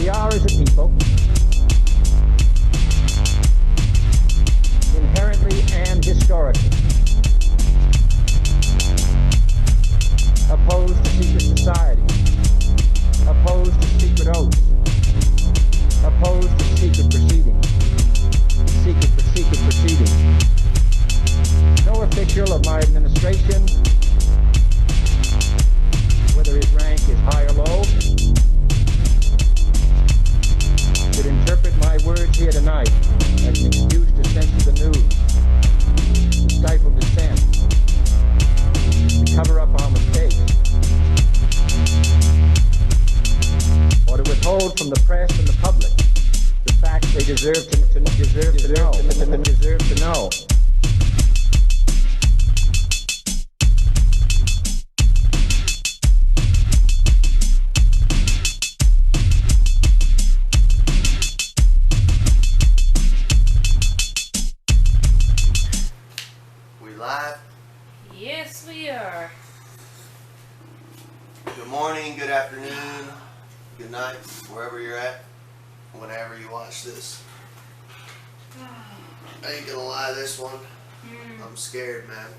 We are, as a people, inherently and historically opposed to secret society, opposed to secret oaths, opposed to secret proceedings, secret proceedings. No official of my administration, whether his rank is high or low, should interpret my words here tonight as an excuse to censor the news, to stifle dissent, to cover up our mistakes, or to withhold from the press and the public the facts they deserve to know. Live? Yes, we are. Good morning, good afternoon, good night, wherever you're at, whenever you watch this. I ain't gonna lie, this one, I'm scared, man.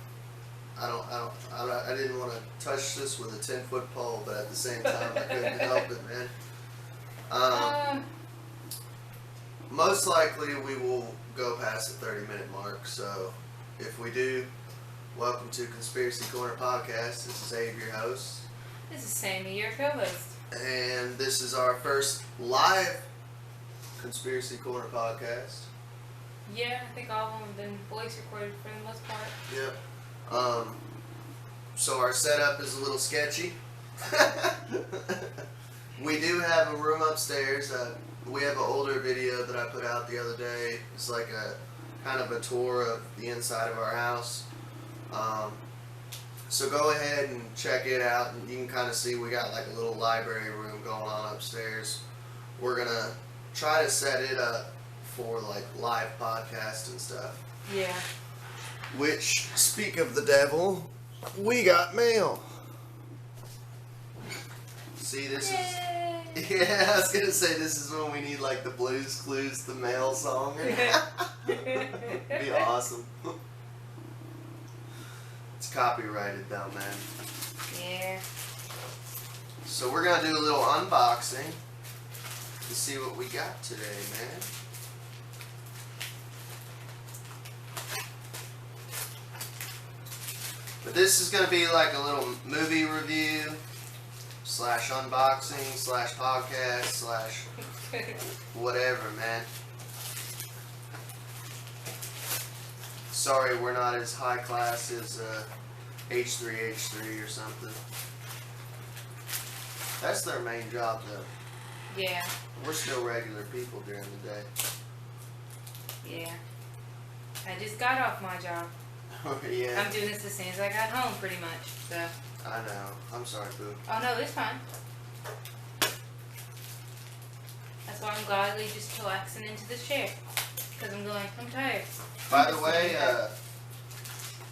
I didn't want to touch this with a 10-foot pole, but at the same time, I couldn't help it, man. Most likely, we will go past the 30-minute mark, so if we do, welcome to Conspiracy Corner Podcast. This is Abe, your host. This is Sammy, your co-host. And this is our first live Conspiracy Corner Podcast. Yeah, I think all of them have been voice recorded for the most part. Yep. So our setup is a little sketchy. We do have a room upstairs. We have an older video that I put out the other day. It's like a kind of a tour of the inside of our house. So go ahead and check it out, and you can kind of see we got like a little library room going on upstairs. We're gonna try to set it up for like live podcast and stuff. Yeah. Which, speak of the devil, we got mail. See, this Yay. is... Yeah, I was gonna say this is when we need like the Blues Clues, the mail song. Be awesome. It's copyrighted though, man. Yeah. So we're gonna do a little unboxing to see what we got today, man. But this is gonna be like a little movie review / unboxing / podcast / whatever, man. Sorry, we're not as high class as H3H3 or something. That's their main job, though. Yeah. We're still regular people during the day. Yeah. I just got off my job. Yeah. I'm doing this as soon as I got home, pretty much. So. I know. I'm sorry, boo. Oh no, it's fine. That's why I'm gladly just relaxing into this chair. Because I'm tired. By the way,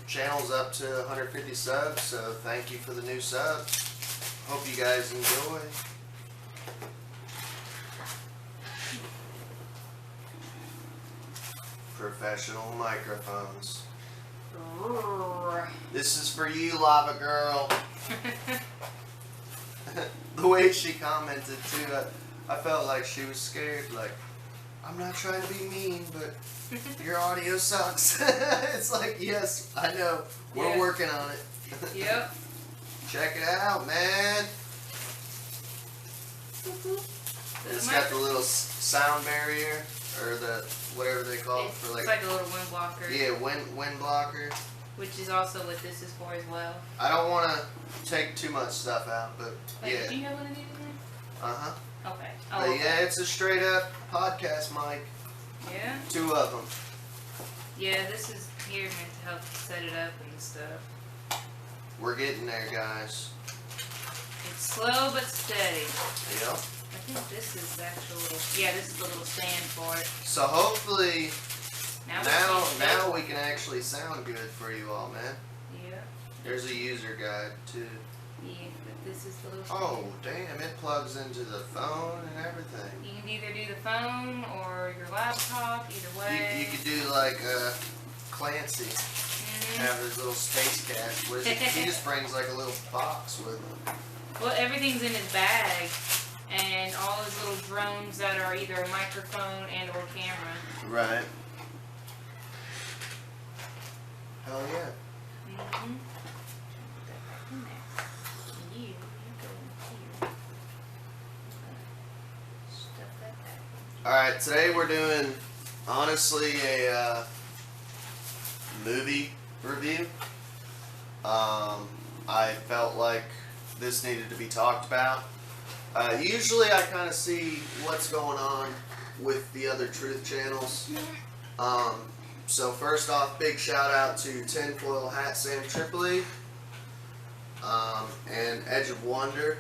channel's up to 150 subs, so thank you for the new sub. Hope you guys enjoy. Professional microphones. This is for you, Lava Girl. The way she commented too, I felt like she was scared, like, I'm not trying to be mean, but your audio sucks. It's like, yes, I know. We're working on it. Yep. Check it out, man. It's got the little sound barrier, or the whatever they call it for, it's like a little wind blocker. Yeah, wind blocker. Which is also what this is for as well. I don't want to take too much stuff out, but Wait, yeah. do you know what it is? Uh-huh. Okay. But okay. yeah, it's a straight up podcast mic. Yeah? 2 of them. Yeah, this is here meant to help set it up and stuff. We're getting there, guys. It's slow but steady. Yep. I think this is the actual little, yeah, this is the little stand for it. So hopefully Now we can actually sound good for you all, man. Yeah. There's a user guide too. Yeah, but this is the little stand. Oh damn, it plugs into the phone and everything. can either do the phone or your laptop, either way. You could do like Clancy. Have his little space cache. What is it? He just brings like a little box with him. Well, everything's in his bag, and all his little drones that are either a microphone and or camera. Right. Hell yeah. Mm-hmm. You go in here. Stuff that back. Alright, today we're doing, honestly, a movie review. I felt like this needed to be talked about. Usually I kind of see what's going on with the other truth channels. So first off, big shout out to Tinfoil Hat Sam Tripoli and Edge of Wonder,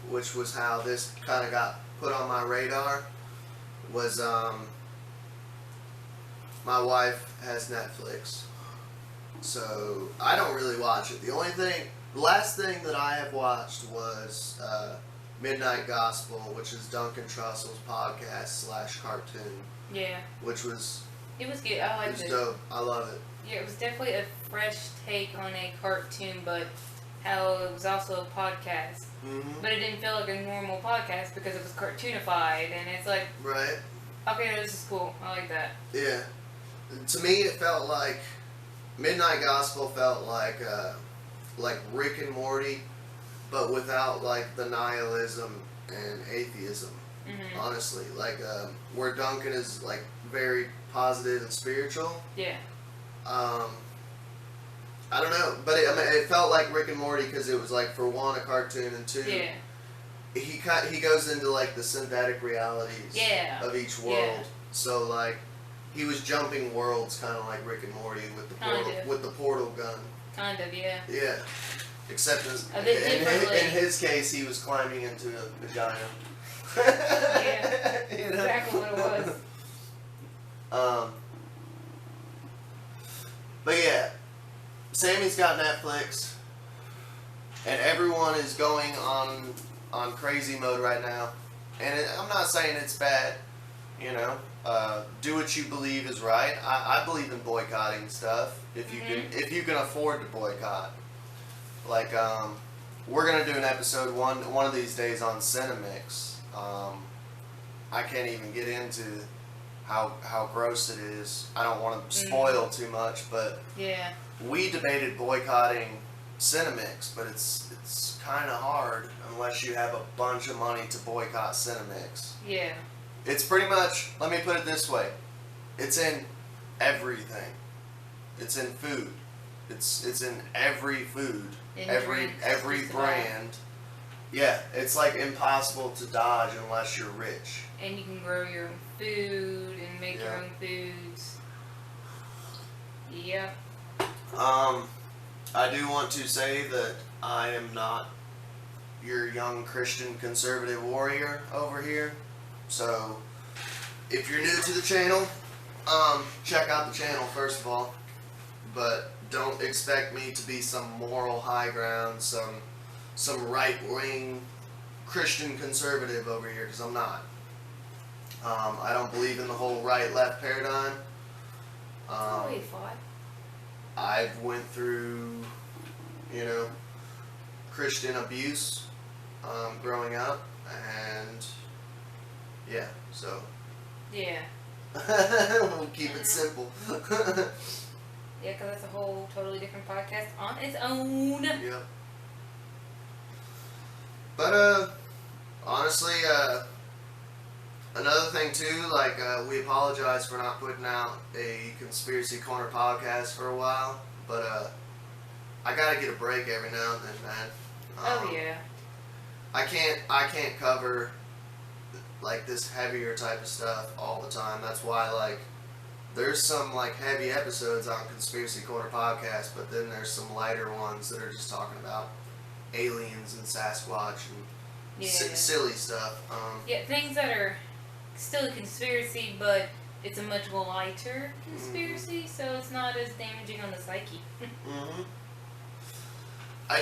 which was how this kind of got put on my radar. Was my wife has Netflix, so I don't really watch it. The last thing that I have watched was Midnight Gospel, which is Duncan Trussell's podcast / cartoon. Yeah. Which was. It was good. I liked it. It was dope. I love it. Yeah, it was definitely a fresh take on a cartoon, but how it was also a podcast. Mm-hmm. But it didn't feel like a normal podcast because it was cartoonified, and it's like, right. Okay, this is cool. I like that. Yeah. To me, it felt like Midnight Gospel felt like Rick and Morty, but without like the nihilism and atheism. Mm-hmm. Honestly, like where Duncan is like very positive and spiritual. Yeah. I don't know, but it felt like Rick and Morty because it was like, for one, a cartoon, and two, Yeah. he goes into like the synthetic realities of each world. Yeah. So like he was jumping worlds, kind of like Rick and Morty with the portal gun. Kind of, yeah. Yeah. Except differently. in his case, he was climbing into a vagina. Yeah. You know? Exactly what it was. But yeah, Sammy's got Netflix, and everyone is going on crazy mode right now. And I'm not saying it's bad, you know. Do what you believe is right. I believe in boycotting stuff if you can afford to boycott. Like we're gonna do an episode one of these days on Cinemix. I can't even get into how gross it is. I don't want to spoil too much, but yeah, we debated boycotting Cinemix, but it's kind of hard unless you have a bunch of money to boycott Cinemix. Yeah. It's pretty much, let me put it this way, it's in everything. It's in food. It's in every food, every brand. Yeah, it's like impossible to dodge unless you're rich. And you can grow your own food and make your own foods. Yep. I do want to say that I am not your young Christian conservative warrior over here. So, if you're new to the channel, check out the channel first of all. But don't expect me to be some moral high ground, some right-wing Christian conservative over here, because I'm not. I don't believe in the whole right-left paradigm. That's what we thought. I've went through, you know, Christian abuse growing up, and yeah, so. Yeah. We'll keep it simple. Yeah, because that's a whole totally different podcast on its own. Yep. But, honestly, another thing too, like, we apologize for not putting out a Conspiracy Corner podcast for a while, but, I gotta get a break every now and then, man. Oh, yeah. I can't cover, like, this heavier type of stuff all the time. That's why, like, there's some, like, heavy episodes on Conspiracy Corner podcast, but then there's some lighter ones that are just talking about aliens and Sasquatch and silly stuff. Yeah, things that are still a conspiracy, but it's a much lighter conspiracy, so it's not as damaging on the psyche. Mm-hmm. I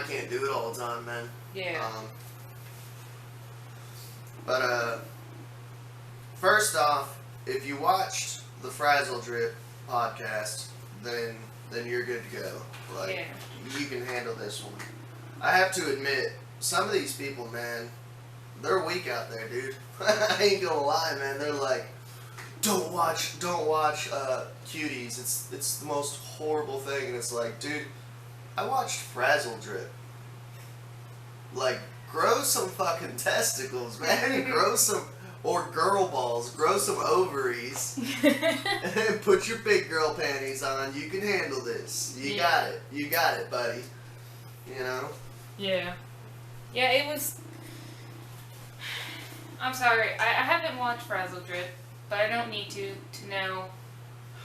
can't do it all the time, man. Yeah. But First off, if you watched the Frazzle Drip podcast, then you're good to go. Like, Yeah. you can handle this one. I have to admit, some of these people, man, they're weak out there, dude. I ain't gonna lie, man. They're like, don't watch Cuties. It's the most horrible thing. And it's like, dude, I watched Frazzle Drip. Like, grow some fucking testicles, man. Grow some, or girl balls. Grow some ovaries. And put your big girl panties on. You can handle this. You got it. You got it, buddy. You know? Yeah. Yeah, it was... I'm sorry, I haven't watched Frazzle Drip, but I don't need to know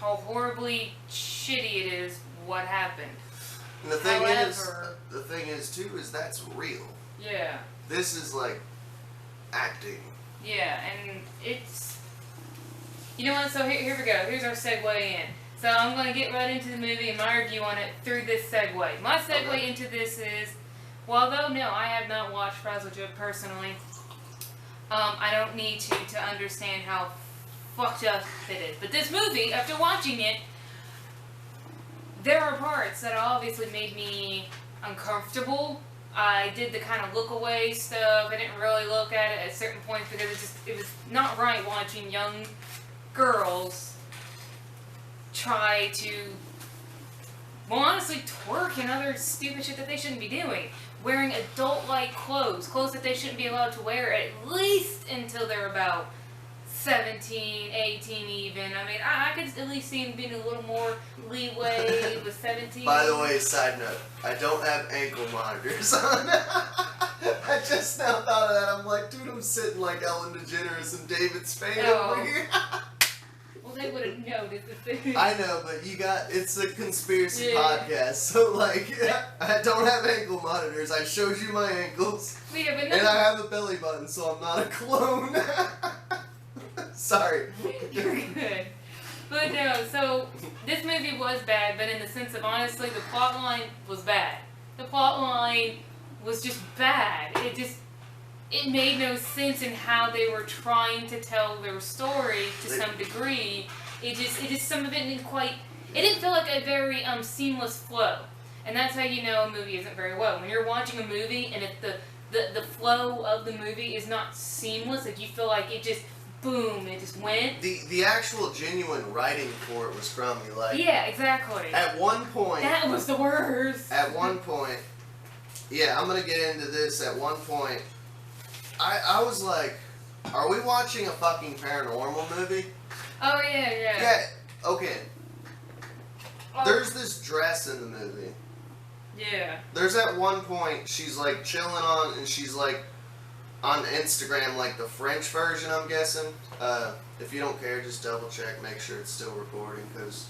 how horribly shitty it is what happened. And the thing is too, is that's real. Yeah. This is like acting. Yeah, and it's... You know what, so here we go. Here's our segue in. So I'm going to get right into the movie and my review on it through this segue. My segue into this is, well, although no, I have not watched Frazzle Drip personally, I don't need to understand how fucked up it is. But this movie, after watching it, there are parts that obviously made me uncomfortable. I did the kind of look away stuff. I didn't really look at it at certain points because it was not right watching young girls try to, well, honestly, twerk and other stupid shit that they shouldn't be doing. Wearing adult-like clothes that they shouldn't be allowed to wear at least until they're about 17, 18 even. I mean, I could at least see him being a little more leeway with 17. By the way, side note, I don't have ankle monitors on. I just now thought of that. I'm like, dude, I'm sitting like Ellen DeGeneres and David Spade over here. Well, they would have noticed the thing. I know, but it's a conspiracy podcast, so like, I don't have ankle monitors. I showed you my ankles. Yeah, but no. And I have a belly button, so I'm not a clone. Sorry. You're good. But no, so this movie was bad, but in the sense of honestly, the plot line was bad. The plot line was just bad. It made no sense in how they were trying to tell their story to some degree. It just some of it didn't feel like a very seamless flow. And that's how you know a movie isn't very well. When you're watching a movie and if the flow of the movie is not seamless, like you feel like it just boom, it just went. The actual genuine writing for it was crummy. Like, yeah, exactly. At one point, that was the worst. At one point, yeah, I'm gonna get into this. At one point, I was like, are we watching a fucking paranormal movie? Oh yeah. Yeah. Okay. Oh. There's this dress in the movie. Yeah. There's at one point she's like chilling on, and she's like on Instagram, like the French version, I'm guessing. If you don't care, just double check, make sure it's still recording, because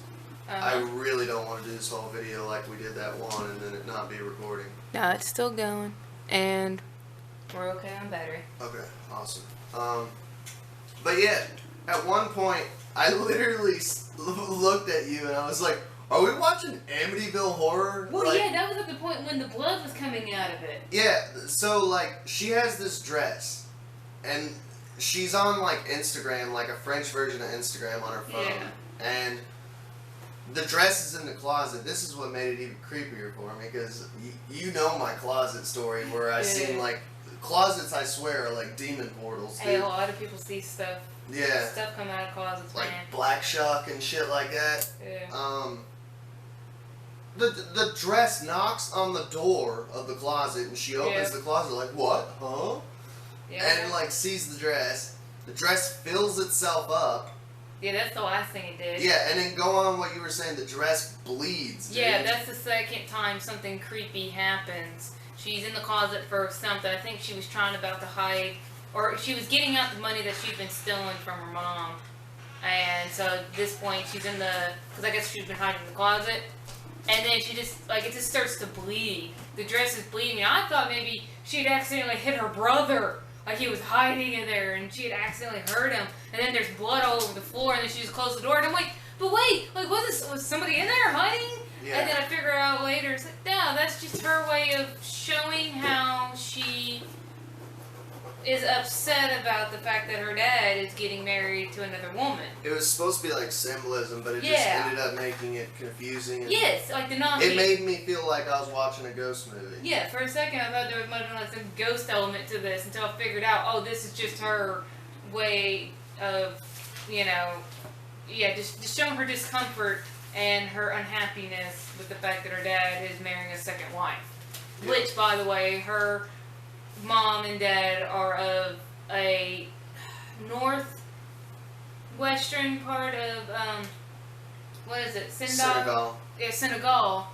I really don't want to do this whole video like we did that one and then it not be recording. No, it's still going, and we're okay on battery. Okay, awesome. But yeah, at one point, I literally looked at you and I was like, are we watching Amityville Horror? Well, like, yeah, that was at the point when the blood was coming out of it. Yeah, so like, she has this dress, and she's on like Instagram, like a French version of Instagram on her phone. Yeah. And the dress is in the closet. This is what made it even creepier for me, because you know my closet story where I seen like, closets I swear are like demon portals. Hey, a lot of people see stuff. Yeah. Stuff come out of closets, like man. Black Shuck and shit like that. Yeah. The dress knocks on the door of the closet and she opens the closet like, what? Huh? Yeah. And like sees the dress. The dress fills itself up. Yeah, that's the last thing it did. Yeah, and then go on what you were saying, the dress bleeds, dude. Yeah, that's the second time something creepy happens. She's in the closet for something. I think she was about to hide, or she was getting out the money that she'd been stealing from her mom. And so at this point, she's in because I guess she's been hiding in the closet. And then she just, like, it just starts to bleed. The dress is bleeding. I thought maybe she'd accidentally hit her brother. Like, he was hiding in there, and she had accidentally hurt him. And then there's blood all over the floor, and then she just closed the door. And I'm like, but wait, like, was somebody in there hiding? Yeah. And then I figure out later, it's like, no, that's just her way of showing how she is upset about the fact that her dad is getting married to another woman. It was supposed to be like symbolism, but it just Yeah. ended up making it confusing. And Yes, like the non. it made me feel like I was watching a ghost movie. Yeah, for a second I thought there might have been like some ghost element to this until I figured out, oh, this is just her way of, you know, just showing her discomfort and her unhappiness with the fact that her dad is marrying a second wife. Yeah. Which, by the way, her mom and dad are of a northwestern part of, what is it, Senegal. Yeah, Senegal,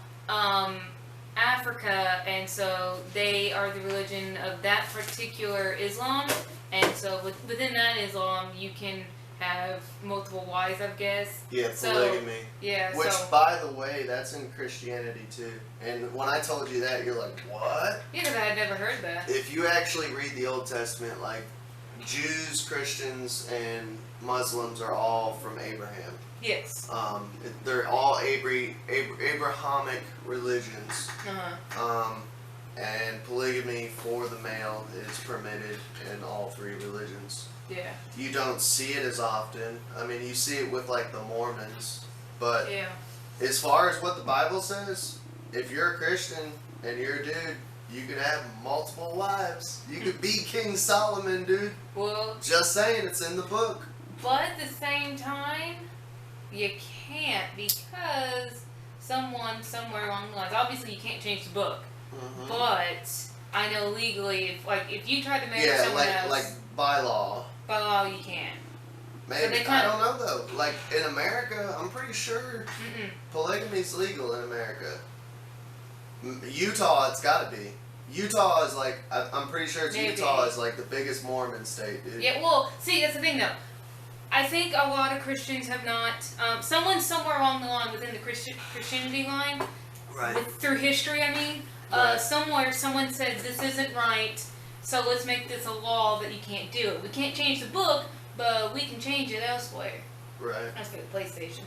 Africa, and so they are the religion of that particular Islam, and so within that Islam, you can have multiple wives, I guess. Yeah, So- polygamy. Yeah, Which, so, by the way, that's in Christianity too. And when I told you that, you're like, what? yeah, 'cause I had never heard that. If you actually read the Old Testament, like, Jews, Christians, and Muslims are all from Abraham. Yes. They're all Abrahamic religions. Uh-huh. And polygamy for the male is permitted in all three religions. Yeah. You don't see it as often. I mean, you see it with like the Mormons, but Yeah. as far as what the Bible says, if you're a Christian and you're a dude, you can have multiple wives. You could be King Solomon, dude. Well, Just saying, it's in the book. but at the same time, you can't because someone somewhere along the lines. Obviously, you can't change the book, but I know legally, if you try to marry Yeah, someone else, like by law. by law you can. Maybe. they I kinda- don't know though. Like in America, I'm pretty sure Mm-mm. polygamy's legal in America. Utah, it's got to be. Utah is like, I'm pretty sure it's Maybe. Utah is like the biggest Mormon state, dude. Yeah, well, see, that's the thing though. I think a lot of Christians have not. Someone somewhere along the line within the Christianity line, Right. through history, I mean, Right. somewhere someone says this isn't right, so let's make this a law that you can't do it. We can't change the book, but we can change it elsewhere. Right. That's for the PlayStation.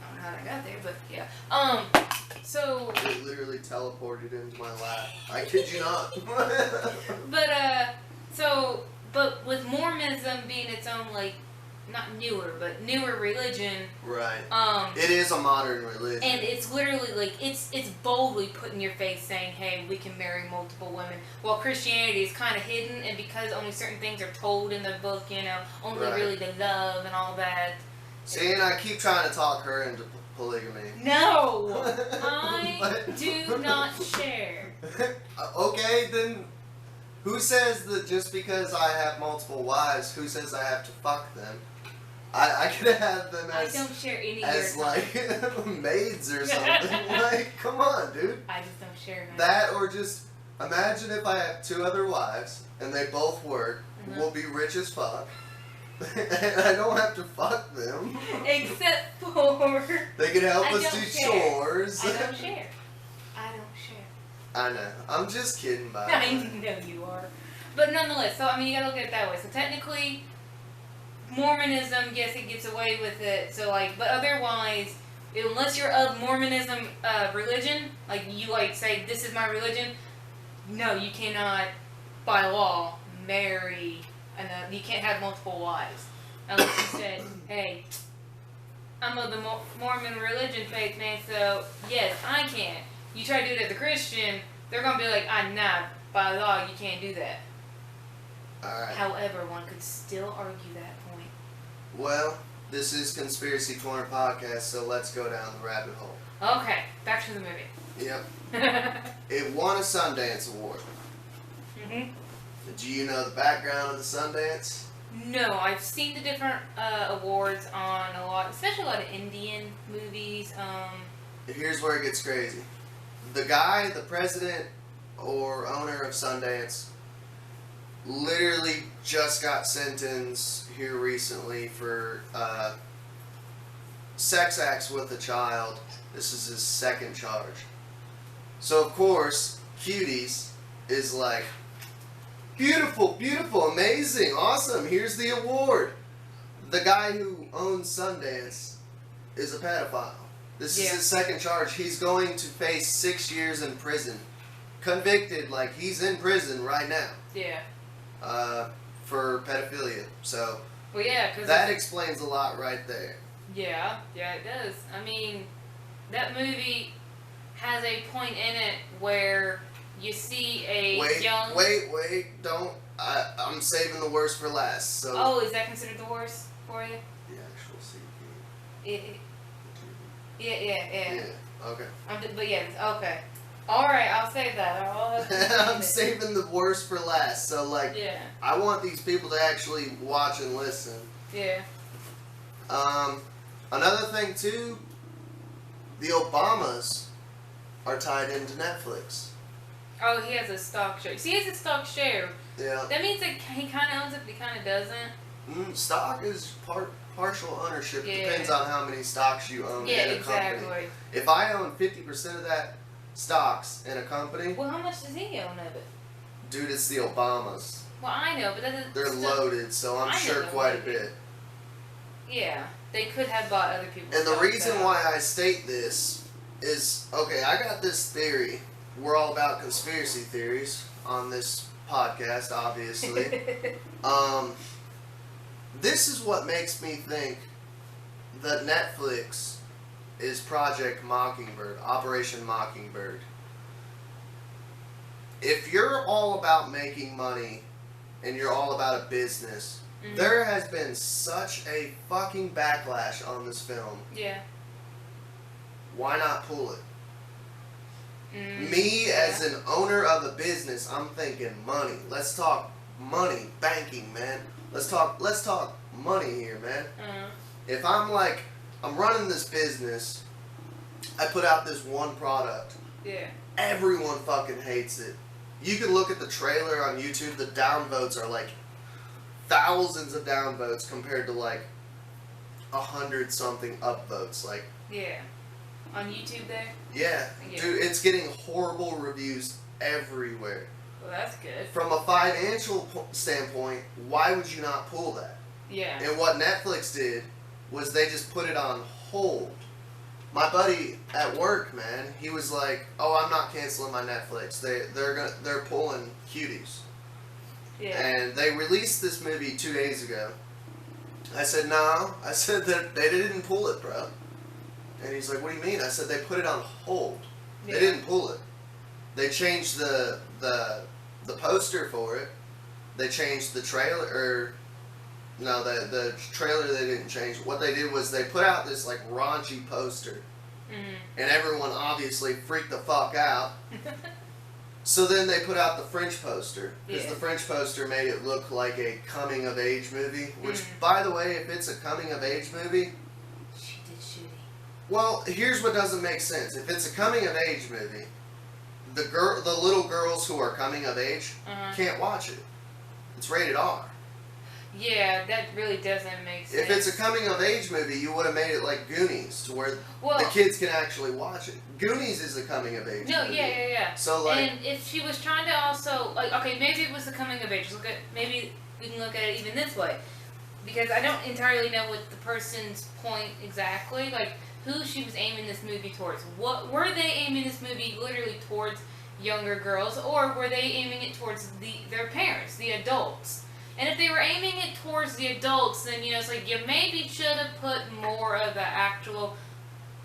I don't know how I got there, but yeah. So, It literally teleported into my lap. I kid you not. but with Mormonism being its own, like, not newer, but newer religion, Right. and It is a modern religion. it's literally, like, it's boldly put in your face saying, hey, we can marry multiple women, while Christianity is kind of hidden, and because only certain things are told in the book, you know, only Right. really the love and all that. See, and I keep trying to talk her into polygamy. No! I But- do not share. Okay, then who says that just because I have multiple wives, who says I have to fuck them? I could have them I as don't share any as of your like maids or something. Like, come on, dude. I just don't share mine. That or just imagine if I have two other wives and they both work, Mhm. we'll be rich as fuck. And I don't have to fuck them. Except for They can help I us don't do share. chores. I don't share. I don't share. I know. I'm just kidding, by the I way. know you are. But nonetheless, so I mean you gotta look at it that way. So technically Mormonism, yes, it gets away with it. So like, but otherwise, unless you're of Mormonism religion, like you like say this is my religion, no, you cannot by law marry, and you can't have multiple wives unless you said, hey, I'm of the Mormon religion faith, man. So yes, I can. You try to do it as a Christian, they're gonna be like, nah, by law you can't do that. Alright. However, one could still argue that point. Well, this is Conspiracy Corner Podcast, so let's go down the rabbit hole. Okay, back to the movie. Yep. It won a Sundance Award. Mhm. Do you know the background of the Sundance? No, I've seen the different awards on a lot, especially a lot of Indian movies. Here's where it gets crazy. The guy, the president or owner of Sundance, literally just got sentenced here recently for sex acts with a child. This is his second charge. So of course, Cuties is like, beautiful, beautiful, amazing, awesome, here's the award. The guy who owns Sundance is a pedophile. This is his second charge. He's going to face 6 years in prison. Convicted, like he's in prison right now. Yeah. for pedophilia. So Well, yeah, because that explains a lot right there. yeah, it does. I mean, that movie has a point in it where you see a young. Wait! Don't. I'm saving the worst for last. So. Oh, is that considered the worst for you? The actual CP. Yeah. Okay. But yeah, okay. All right, I'll save that. I'm saving the worst for last. So yeah. I want these people to actually watch and listen. Yeah. Another thing too, the Obamas are tied into Netflix. Oh, he has a stock share. See, he has a stock share. Yeah. That means that he kind of owns it, but he kind of doesn't. Stock is partial ownership. Yeah. Depends on how many stocks you own in a company. Exactly. If I own 50% of that stocks in a company, Well, how much does he own of it? dude, it's the Obamas. Well, I know, but that They're loaded, so I'm I sure know quite a they're bit. Yeah, they could have bought other people's And the stock, reason though. why I state this is, okay, I got this theory. We're all about conspiracy theories on this podcast, obviously. This is what makes me think that Netflix is Project Mockingbird, Operation Mockingbird. If you're all about making money and you're all about a business, there has been such a fucking backlash on this film. Yeah. Why not pull it? Me As an owner of a business, I'm thinking money. Let's talk money, banking, man. Let's talk money here, man. If I'm running this business, I put out this one product. Yeah. Everyone fucking hates it. You can look at the trailer on YouTube. The downvotes are like thousands of downvotes compared to 100 something upvotes. Yeah. On YouTube there? Yeah, dude, it's getting horrible reviews everywhere. Well, that's good. From a financial standpoint, why would you not pull that? Yeah. And what Netflix did was they just put it on hold. My buddy at work, man, he was like, "Oh, I'm not canceling my Netflix. They're pulling Cuties." Yeah. And they released this movie 2 days ago. I said, "No." I said that they didn't pull it, bro. And he's like, "What do you mean?" I said, "They put it on hold. Yeah. They didn't pull it. They changed the poster for it. They changed the trailer, no, the trailer they didn't change. What they did was they put out this raunchy poster, and everyone obviously freaked the fuck out. So then they put out the French poster, because the French poster made it look like a coming of age movie. Which, by the way, if it's a coming of age movie, She did shooting. well, here's what doesn't make sense. If it's a coming of age movie, the little girls who are coming of age can't watch it. It's rated R. Yeah, that really doesn't make sense. If it's a coming of age movie, you would have made it like Goonies, to where the kids can actually watch it. Goonies is a coming of age movie. Yeah. So and if she was trying to also okay, maybe it was the coming of age. Maybe we can look at it even this way, because I don't entirely know what the person's point exactly. Who she was aiming this movie towards. What were they aiming this movie literally towards? Younger girls, or were they aiming it towards their parents, the adults? And if they were aiming it towards the adults, then it's you maybe should have put more of the actual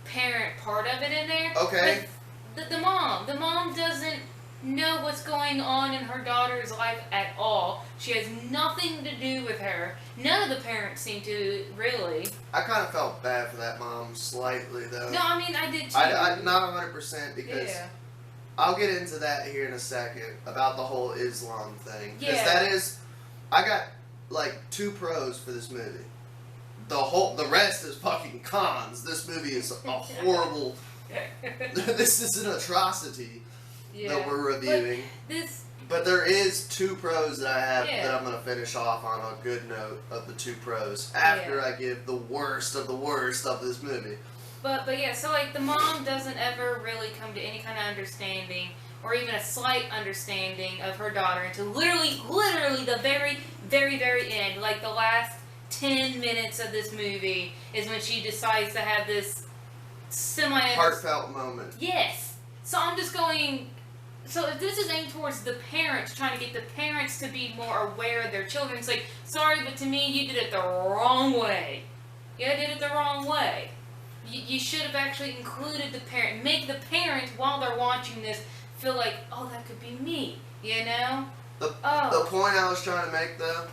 parent part of it in there. Okay. But the mom doesn't know what's going on in her daughter's life at all. She has nothing to do with her. None of the parents seem to really. I kind of felt bad for that mom slightly, though. No, I mean I did too. I not 100% because. Yeah. I'll get into that here in a second about the whole Islam thing. Because Yeah. I got 2 pros for this movie. The rest is fucking cons. This movie is a horrible, this is an atrocity that we're reviewing. But there is 2 pros that I have that I'm going to finish off on a good note of the 2 pros after I give the worst of this movie. But yeah, so the mom doesn't ever really come to any kind of understanding or even a slight understanding of her daughter until literally the very, very, very end. The last 10 minutes of this movie is when she decides to have this heartfelt moment. Yes. So I'm just going, So if this is aimed towards the parents, trying to get the parents to be more aware of their children, it's like, sorry, but to me, you did it the wrong way. You did it the wrong way. You should have actually included the parent. Make the parent, while they're watching this, feel like, oh, that could be me. You know? The point I was trying to make, though,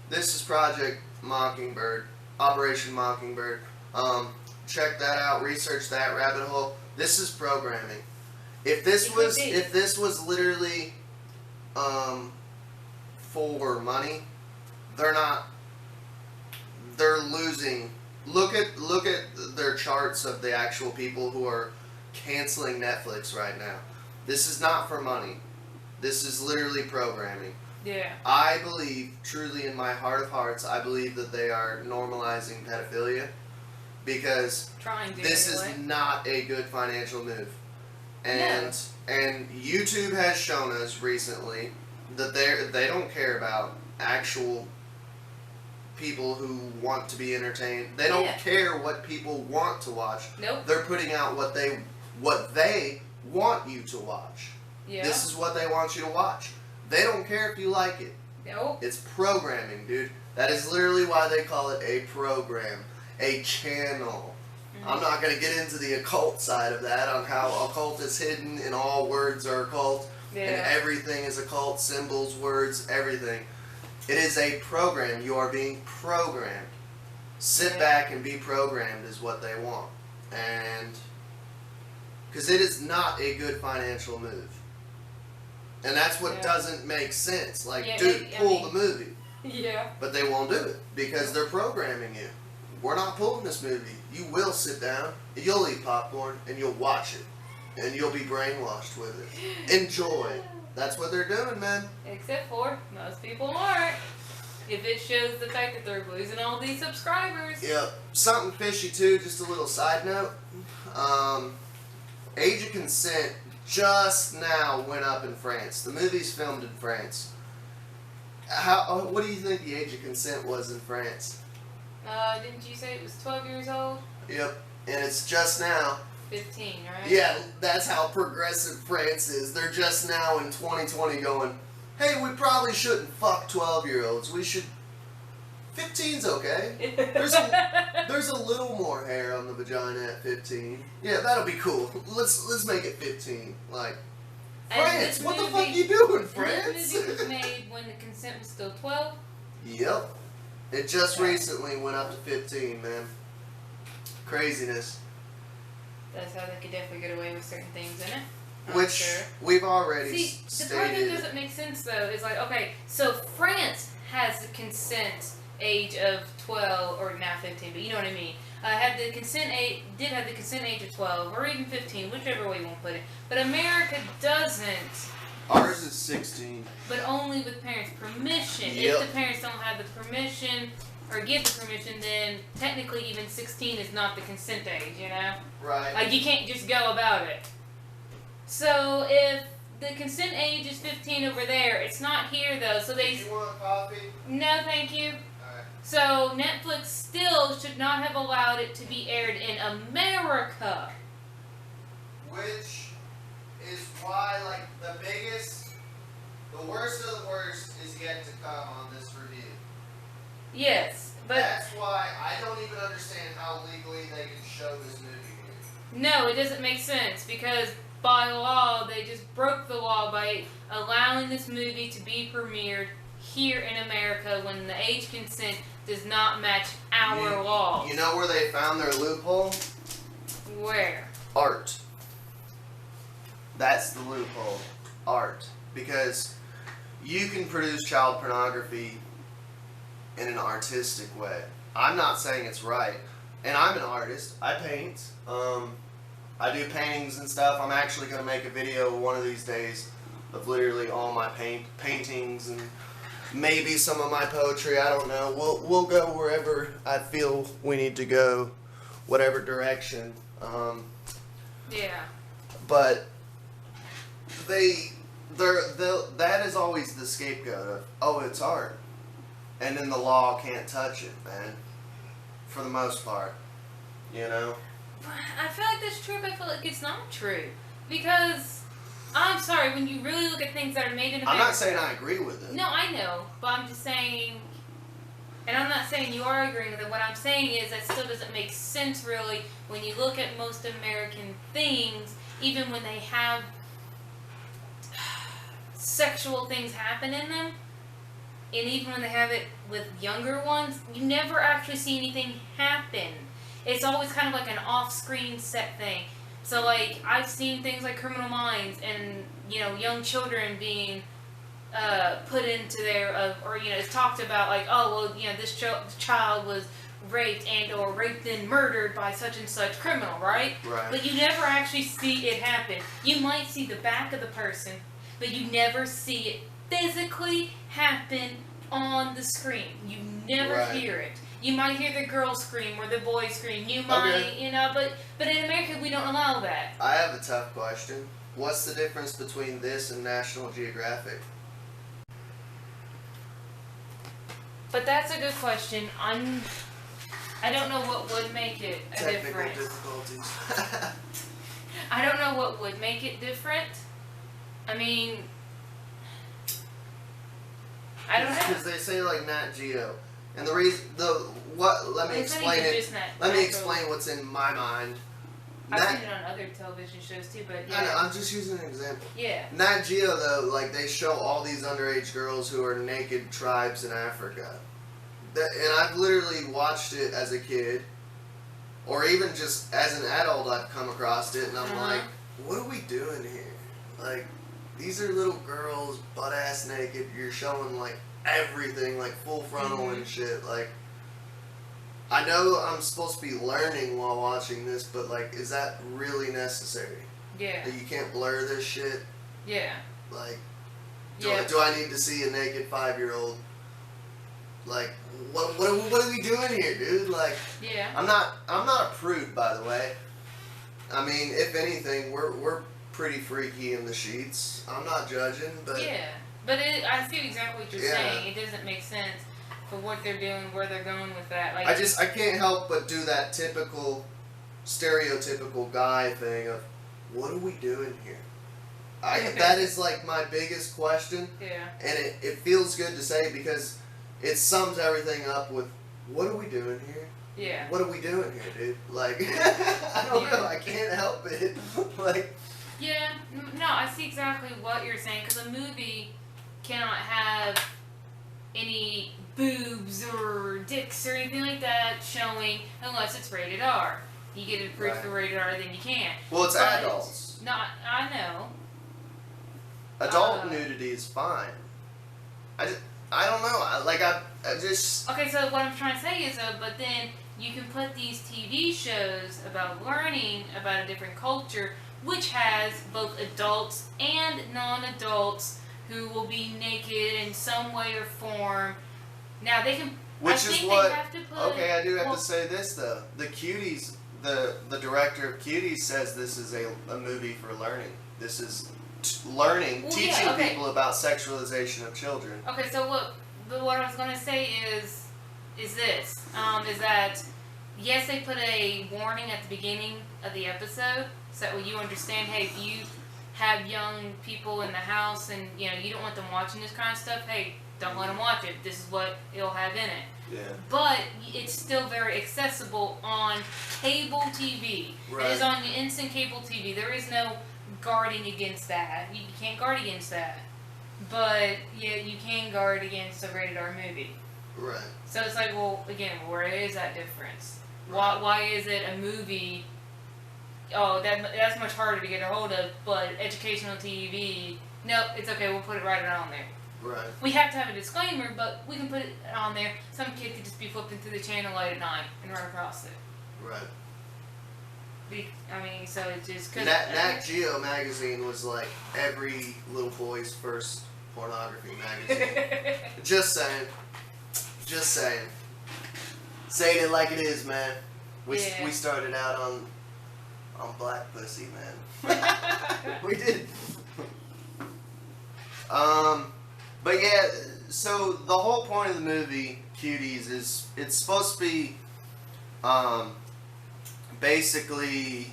this is Project Mockingbird, Operation Mockingbird. Check that out. Research that rabbit hole. This is programming. If this was literally for money, they're losing. Look at their charts of the actual people who are canceling Netflix right now. This is not for money. This is literally programming. Yeah. I believe, truly in my heart of hearts, I believe that they are normalizing pedophilia because this is not a good financial move. And YouTube has shown us recently that they don't care about actual people who want to be entertained. They don't care what people want to watch. Nope. They're putting out what they want you to watch. Yeah. This is what they want you to watch. They don't care if you like it. Nope. It's programming, dude. That is literally why they call it a program, a channel. I'm not going to get into the occult side of that, on how occult is hidden and all words are occult and everything is occult, symbols, words, everything. It is a program. You are being programmed. Sit back and be programmed is what they want. And because it is not a good financial move. And that's what doesn't make sense. Like, dude, pull the movie. Yeah. But they won't do it because they're programming you. We're not pulling this movie. You will sit down, you'll eat popcorn, and you'll watch it. And you'll be brainwashed with it. Enjoy. That's what they're doing, man. Except for most people aren't. If it shows the fact that they're losing all these subscribers. Yep. Something fishy too, just a little side note. Age of consent just now went up in France. The movie's filmed in France. What do you think the age of consent was in France? Didn't you say it was 12 years old? Yep. And it's just now. 15, right? Yeah, that's how progressive France is. They're just now in 2020 going, hey, we probably shouldn't fuck 12-year-olds. We should... 15's okay. There's a little more hair on the vagina at 15. Yeah, that'll be cool. Let's make it 15. Like, France, what the fuck you doing, France? This movie was made when the consent was still 12? Yep. It just recently went up to 15, man. Craziness. That's how they could definitely get away with certain things in it. Which we've already stated. See, the part that doesn't make sense, though, is like, okay, so France has the consent age of 12, or now 15, but you know what I mean. Had the consent age, did have the consent age of 12, or even 15, whichever way you want to put it. But America doesn't. Ours is 16. But only with parents' permission. Yep. If the parents don't have the permission, or give the permission, then technically even 16 is not the consent age, you know? Right. Like, you can't just go about it. So, if the consent age is 15 over there, it's not here, though, so they... Do you want coffee? No, thank you. Alright. So, Netflix still should not have allowed it to be aired in America. Which is why, like, the worst of the worst is yet to come on this review. Yes, but... That's why I don't even understand how legally they can show this movie here. No, it doesn't make sense, because by law, they just broke the law by allowing this movie to be premiered here in America when the age consent does not match our law. You know where they found their loophole? Where? Art. That's the loophole. Art. Because you can produce child pornography in an artistic way. I'm not saying it's right. And I'm an artist. I paint. I do paintings and stuff. I'm actually going to make a video one of these days of literally all my paintings and maybe some of my poetry. I don't know. We'll go wherever I feel we need to go, whatever direction. Yeah. But that is always the scapegoat of, oh, it's art. And then the law can't touch it, man. For the most part. You know? I feel like that's true, but I feel like it's not true. Because I'm sorry, when you really look at things that are made in America... I'm not saying I agree with it. No, I know, but I'm just saying... And I'm not saying you are agreeing with it. What I'm saying is that still doesn't make sense, really, when you look at most American things, even when they have sexual things happen in them, and even when they have it with younger ones, you never actually see anything happen. It's always kind of like an off-screen set thing. So, like, I've seen things like Criminal Minds and, you know, young children being put into their, or, you know, it's talked about, like, oh, well, you know, this child was raped and or raped and murdered by such and such criminal, right? Right. But you never actually see it happen. You might see the back of the person, but you never see it physically happen on the screen. You never hear it. You might hear the girl scream or the boy scream. You might, you know, but in America we don't allow that. I have a tough question. What's the difference between this and National Geographic? But that's a good question. I don't know what would make it a Technical difference. difficulties. I don't know what would make it different. I mean, I don't know. Because they say like Nat Geo, and the reason let me explain it. Let me explain what's in my mind. I've seen it on other television shows too, but yeah. I know, I'm just using an example. Yeah. Nat Geo though, like they show all these underage girls who are naked tribes in Africa, and I've literally watched it as a kid, or even just as an adult. I've come across it, and I'm like, what are we doing here? Like, these are little girls, butt ass naked. You're showing like everything, like full frontal and shit. Like, I know I'm supposed to be learning while watching this, but like, is that really necessary? Yeah. Like, you can't blur this shit. Yeah. Like, do I need to see a naked 5-year-old? Like, what are we doing here, dude? Like, yeah. I'm not a prude, by the way. I mean, if anything, we're pretty freaky in the sheets. I'm not judging, but yeah. But I see exactly what you're saying. It doesn't make sense for what they're doing, where they're going with that. Like, I can't help but do that typical, stereotypical guy thing of, what are we doing here? That is like my biggest question. Yeah. And it feels good to say because it sums everything up with, what are we doing here? Yeah. What are we doing here, dude? Like, I don't know. I can't help it. Like. Yeah. No, I see exactly what you're saying, because a movie cannot have any boobs or dicks or anything like that showing unless it's rated R. You get it approved for rated R, then you can. Well, it's adults. No, I know. Adult nudity is fine. I don't know. I just. Okay, so what I'm trying to say is, but then you can put these TV shows about learning about a different culture, which has both adults and non-adults who will be naked in some way or form. Now they can. Which I is what. They have to put, okay, I do have to say this though. The Cuties, the director of Cuties says this is a movie for learning. This is learning, teaching people about sexualization of children. Okay, so what I was gonna say is this is that yes, they put a warning at the beginning of the episode so that way you understand. Hey, if you have young people in the house and you know you don't want them watching this kind of stuff, hey, don't let them watch it. This is what it'll have in it. Yeah. But it's still very accessible on cable TV. Right. It is on instant cable TV. There is no guarding against that. You can't guard against that. But yeah, you can guard against a rated R movie. Right. So it's like, well, again, where is that difference? Why is it a movie? Oh, that's much harder to get a hold of. But educational TV, nope, it's okay. We'll put it right on there. Right. We have to have a disclaimer, but we can put it on there. Some kid could just be flipping through the channel late at night and run across it. Right. I mean, so it's just because Nat Geo magazine was like every little boy's first pornography magazine. Just saying. Just saying. Saying it like it is, man. We started out on black pussy, man. We did. But yeah, so the whole point of the movie, Cuties, is it's supposed to be basically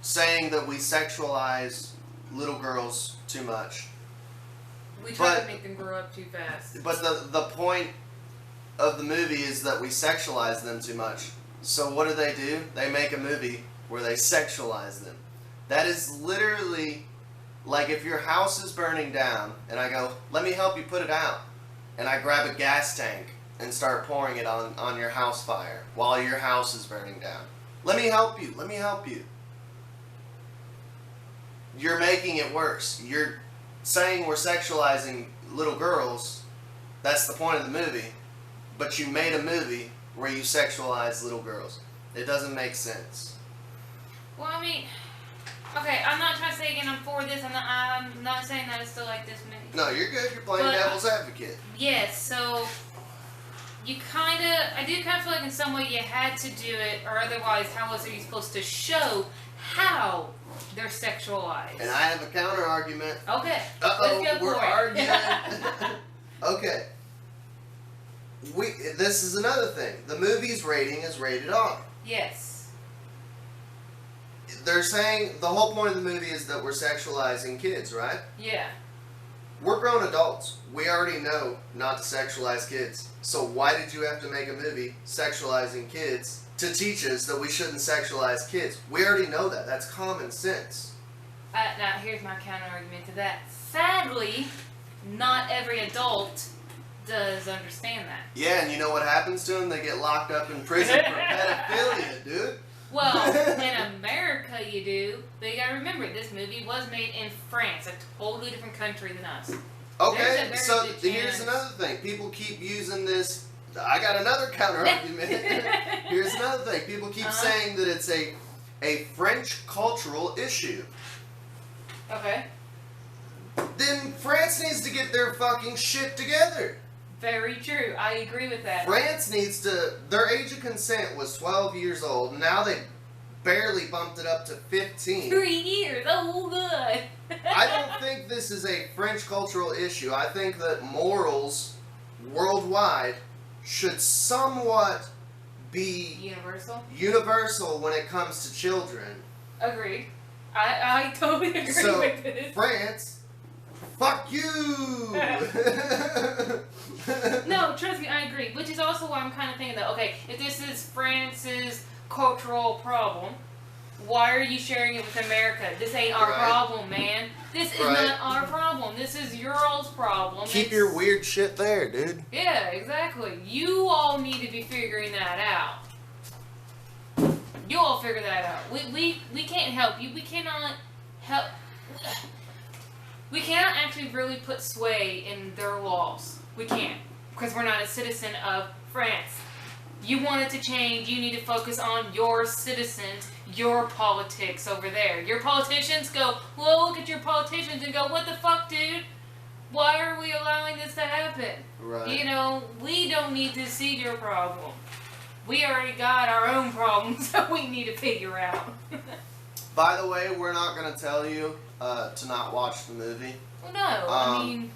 saying that we sexualize little girls too much. We try to make them grow up too fast. But the point of the movie is that we sexualize them too much. So what do? They make a movie where they sexualize them. That is literally like if your house is burning down and I go, let me help you put it out. And I grab a gas tank and start pouring it on your house fire while your house is burning down. Let me help you. Let me help you. You're making it worse. You're saying we're sexualizing little girls. That's the point of the movie. But you made a movie where you sexualize little girls. It doesn't make sense. Well, I mean, okay, I'm not trying to say again I'm for this. I'm not saying that I still like this movie. No, you're good. You're playing devil's advocate. Yes, so I do kind of feel like in some way you had to do it, or otherwise how else are you supposed to show how they're sexualized? And I have a counter argument. Okay. Uh-oh, let's go we're for it. arguing. Okay. This is another thing. The movie's rating is rated R. Yes. They're saying the whole point of the movie is that we're sexualizing kids, right? Yeah. We're grown adults. We already know not to sexualize kids. So why did you have to make a movie sexualizing kids to teach us that we shouldn't sexualize kids? We already know that. That's common sense. Now, here's my counter argument to that. Sadly, not every adult does understand that. Yeah, and you know what happens to them? They get locked up in prison for pedophilia, dude. Well, in America you do, but you gotta remember, this movie was made in France, a totally different country than us. Okay, so here's another thing. People keep using this. I got another counter argument. Here's another thing. People keep saying that it's a French cultural issue. Okay. Then France needs to get their fucking shit together. Very true. I agree with that. France needs to. Their age of consent was 12 years old. Now they barely bumped it up to 15. 3 years. Oh, good. I don't think this is a French cultural issue. I think that morals worldwide should somewhat be universal when it comes to children. Agreed. I totally agree with this. France, fuck you! No, trust me, I agree. Which is also why I'm kind of thinking that, okay, if this is France's cultural problem, why are you sharing it with America? This ain't our problem, man. This is not our problem. This is your all's problem. Keep your weird shit there, dude. Yeah, exactly. You all need to be figuring that out. You all figure that out. We can't help you. We cannot help. We cannot actually really put sway in their laws. We can't. Because we're not a citizen of France. You want it to change, you need to focus on your citizens, your politics over there. Your politicians go, well, look at your politicians and go, what the fuck, dude? Why are we allowing this to happen? Right. You know, we don't need to see your problem. We already got our own problems that we need to figure out. By the way, we're not going to tell you to not watch the movie. Well, no, I mean...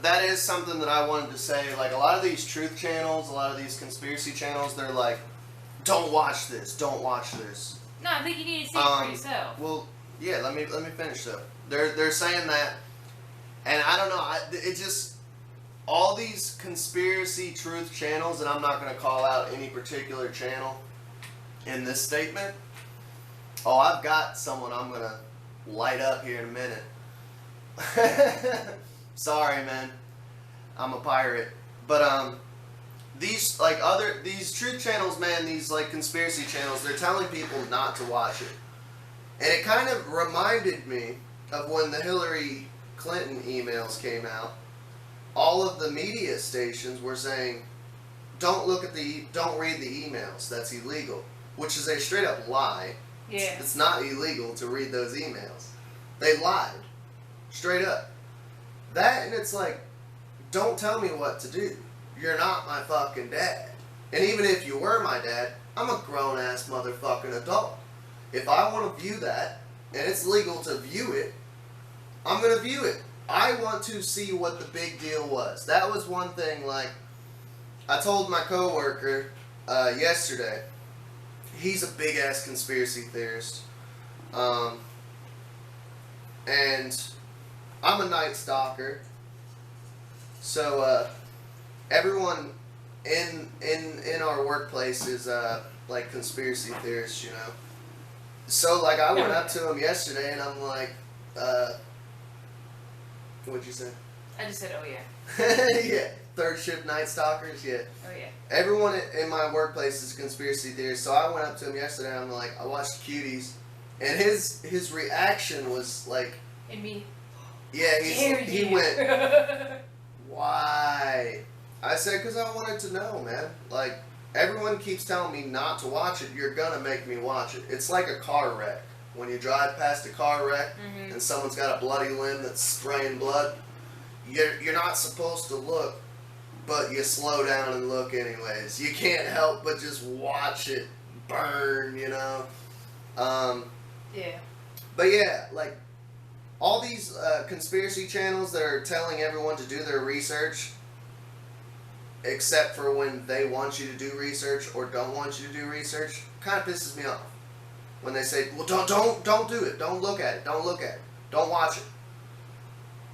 That is something that I wanted to say. Like, a lot of these truth channels, a lot of these conspiracy channels, they're like, don't watch this, don't watch this. No, I think you need to see it for yourself. Well, yeah, let me finish though. They're saying that, and I don't know, it just, all these conspiracy truth channels, and I'm not going to call out any particular channel in this statement. Oh, I've got someone I'm going to light up here in a minute. Sorry, man. I'm a pirate. But these truth channels, man, these like conspiracy channels, they're telling people not to watch it. And it kind of reminded me of when the Hillary Clinton emails came out. All of the media stations were saying, don't read the emails. That's illegal. Which is a straight up lie. Yeah. It's not illegal to read those emails. They lied. Straight up. That, and it's like, don't tell me what to do. You're not my fucking dad. And even if you were my dad, I'm a grown-ass motherfucking adult. If I want to view that, and it's legal to view it, I'm going to view it. I want to see what the big deal was. That was one thing, like, I told my coworker yesterday, he's a big-ass conspiracy theorist. And I'm a Night Stalker, so everyone in our workplace is like conspiracy theorists, you know. So like I went up to him yesterday and I'm like, what'd you say? I just said, oh yeah. Yeah, third shift Night Stalkers, yeah. Oh yeah. Everyone in my workplace is a conspiracy theorist, so I went up to him yesterday and I'm like, I watched Cuties, and his reaction was like, And me. yeah, he you. went, why? I said, because I wanted to know, man. Like, everyone keeps telling me not to watch it, you're gonna make me watch it. It's like a car wreck. When you drive past a car wreck and someone's got a bloody limb that's spraying blood, you're not supposed to look, but you slow down and look anyways. You can't help but just watch it burn, you know? Yeah. But yeah, like, all these conspiracy channels that are telling everyone to do their research, except for when they want you to do research or don't want you to do research, kind of pisses me off. When they say, well, don't do it, don't look at it, don't look at it, don't watch it.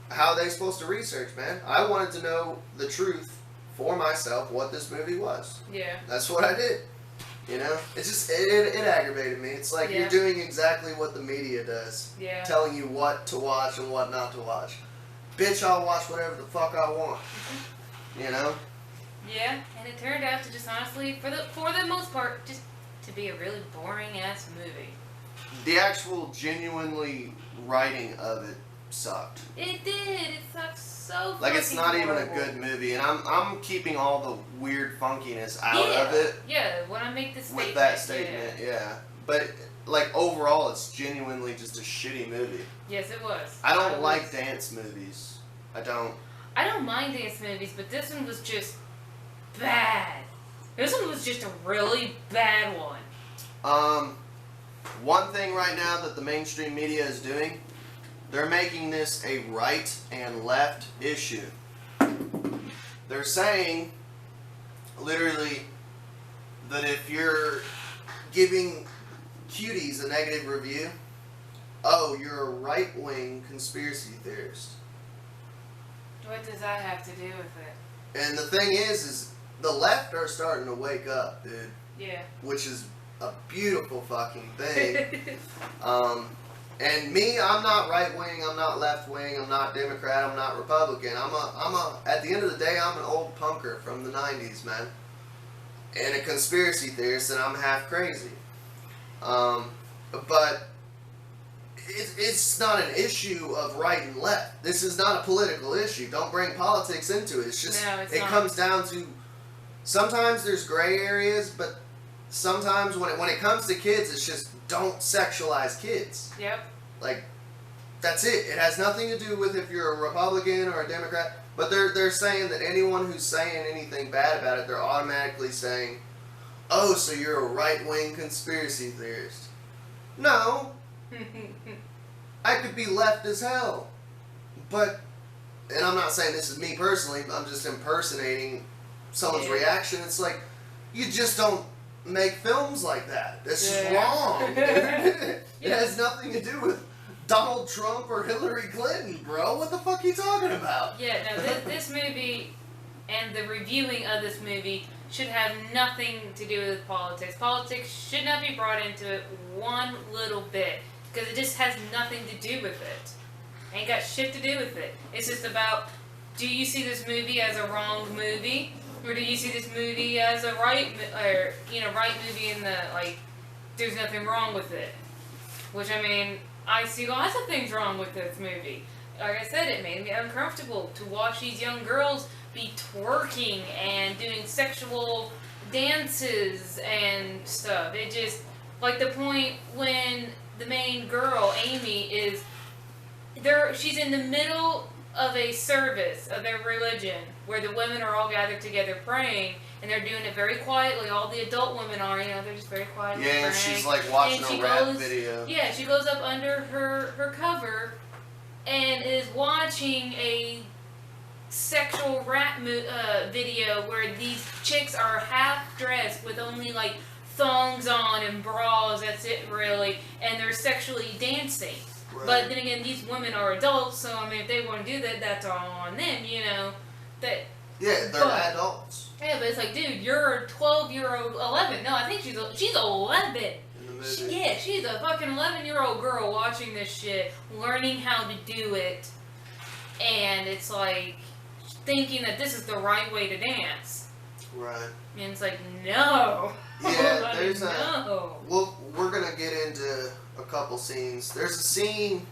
How are they supposed to research, man? I wanted to know the truth for myself, what this movie was. Yeah. That's what I did. You know? It's just, it aggravated me. It's like you're doing exactly what the media does. Yeah. Telling you what to watch and what not to watch. Bitch, I'll watch whatever the fuck I want. You know? Yeah, and it turned out to just honestly, for the most part, just to be a really boring ass movie. The actual genuinely writing of it sucked. It did. It sucked so. Like, it's not even a horrible. good movie, and I'm keeping all the weird funkiness out of it. Yeah, when I make this statement. With that statement, yeah. But like overall, it's genuinely just a shitty movie. Yes, it was. I don't like dance movies. I don't mind dance movies, but this one was just bad. This one was just a really bad one. One thing right now that the mainstream media is doing, they're making this a right and left issue. They're saying, literally, that if you're giving Cuties a negative review, oh, you're a right-wing conspiracy theorist. What does that have to do with it? And the thing is the left are starting to wake up, dude. Yeah. Which is a beautiful fucking thing. And me, I'm not right wing, I'm not left wing, I'm not Democrat, I'm not Republican. At the end of the day, I'm an old punker from the 90s, man. And a conspiracy theorist, and I'm half crazy. But it's not an issue of right and left. This is not a political issue. Don't bring politics into it. It's just, it comes down to, sometimes there's gray areas, but sometimes when it comes to kids, it's just don't sexualize kids. Yep. Like, that's it. It has nothing to do with if you're a Republican or a Democrat. But they're saying that anyone who's saying anything bad about it, they're automatically saying, oh, so you're a right-wing conspiracy theorist. No. I could be left as hell. But, and I'm not saying this is me personally, I'm just impersonating someone's reaction. It's like, you just don't make films like that. That's just wrong, dude. It has nothing to do with Donald Trump or Hillary Clinton, bro. What the fuck are you talking about? Yeah, no, this movie and the reviewing of this movie should have nothing to do with politics. Politics should not be brought into it one little bit, because it just has nothing to do with it. Ain't got shit to do with it. It's just about, do you see this movie as a wrong movie? Or do you see this movie as a right movie in the, like, there's nothing wrong with it? Which, I mean, I see lots of things wrong with this movie. Like I said, it made me uncomfortable to watch these young girls be twerking and doing sexual dances and stuff. It just, like the point when the main girl, Amy, she's in the middle of a service of their religion where the women are all gathered together praying, and they're doing it very quietly. All the adult women are, they're just very quietly praying. Yeah, she's like watching a rap video. Yeah, she goes up under her cover and is watching a sexual rap video where these chicks are half dressed with only like thongs on and bras, that's it really, and they're sexually dancing. Right. But then again, these women are adults, so I mean, if they want to do that, that's all on them, you know. That. Yeah, they're adults. Yeah, but it's like, dude, you're a 12-year-old, 11. No, I think she's 11. In the movie. She's a fucking 11-year-old girl watching this shit, learning how to do it, and it's like thinking that this is the right way to dance. Right. And it's like, no. Yeah, there's no. Well, we're gonna get into a couple scenes. There's a scene.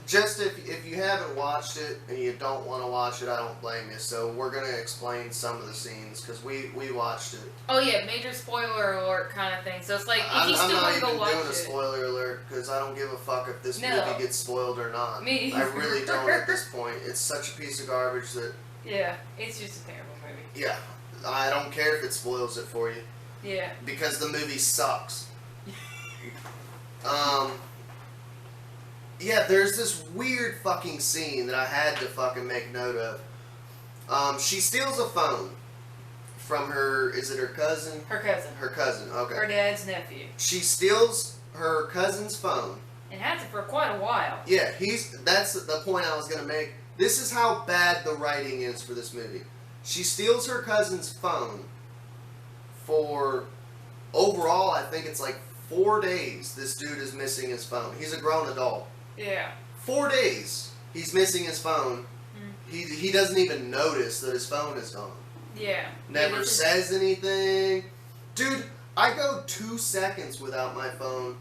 Just if you haven't watched it and you don't want to watch it, I don't blame you. So we're gonna explain some of the scenes because we watched it. Oh yeah, major spoiler alert kind of thing. So it's like if you still want to go watch it. I'm not even doing a spoiler alert because I don't give a fuck if this movie gets spoiled or not. Me either. I really don't at this point. It's such a piece of garbage that. Yeah, it's just a terrible movie. Yeah, I don't care if it spoils it for you. Yeah. Because the movie sucks. Yeah, there's this weird fucking scene that I had to fucking make note of. She steals a phone from her, is it her cousin? Her cousin. Her cousin, okay. Her dad's nephew. She steals her cousin's phone. And has it for quite a while. Yeah, that's the point I was gonna make. This is how bad the writing is for this movie. She steals her cousin's phone for, overall, I think it's like 4 days this dude is missing his phone. He's a grown adult. Yeah. 4 days he's missing his phone. He doesn't even notice that his phone is gone. Yeah. Never says anything. Dude, I go 2 seconds without my phone.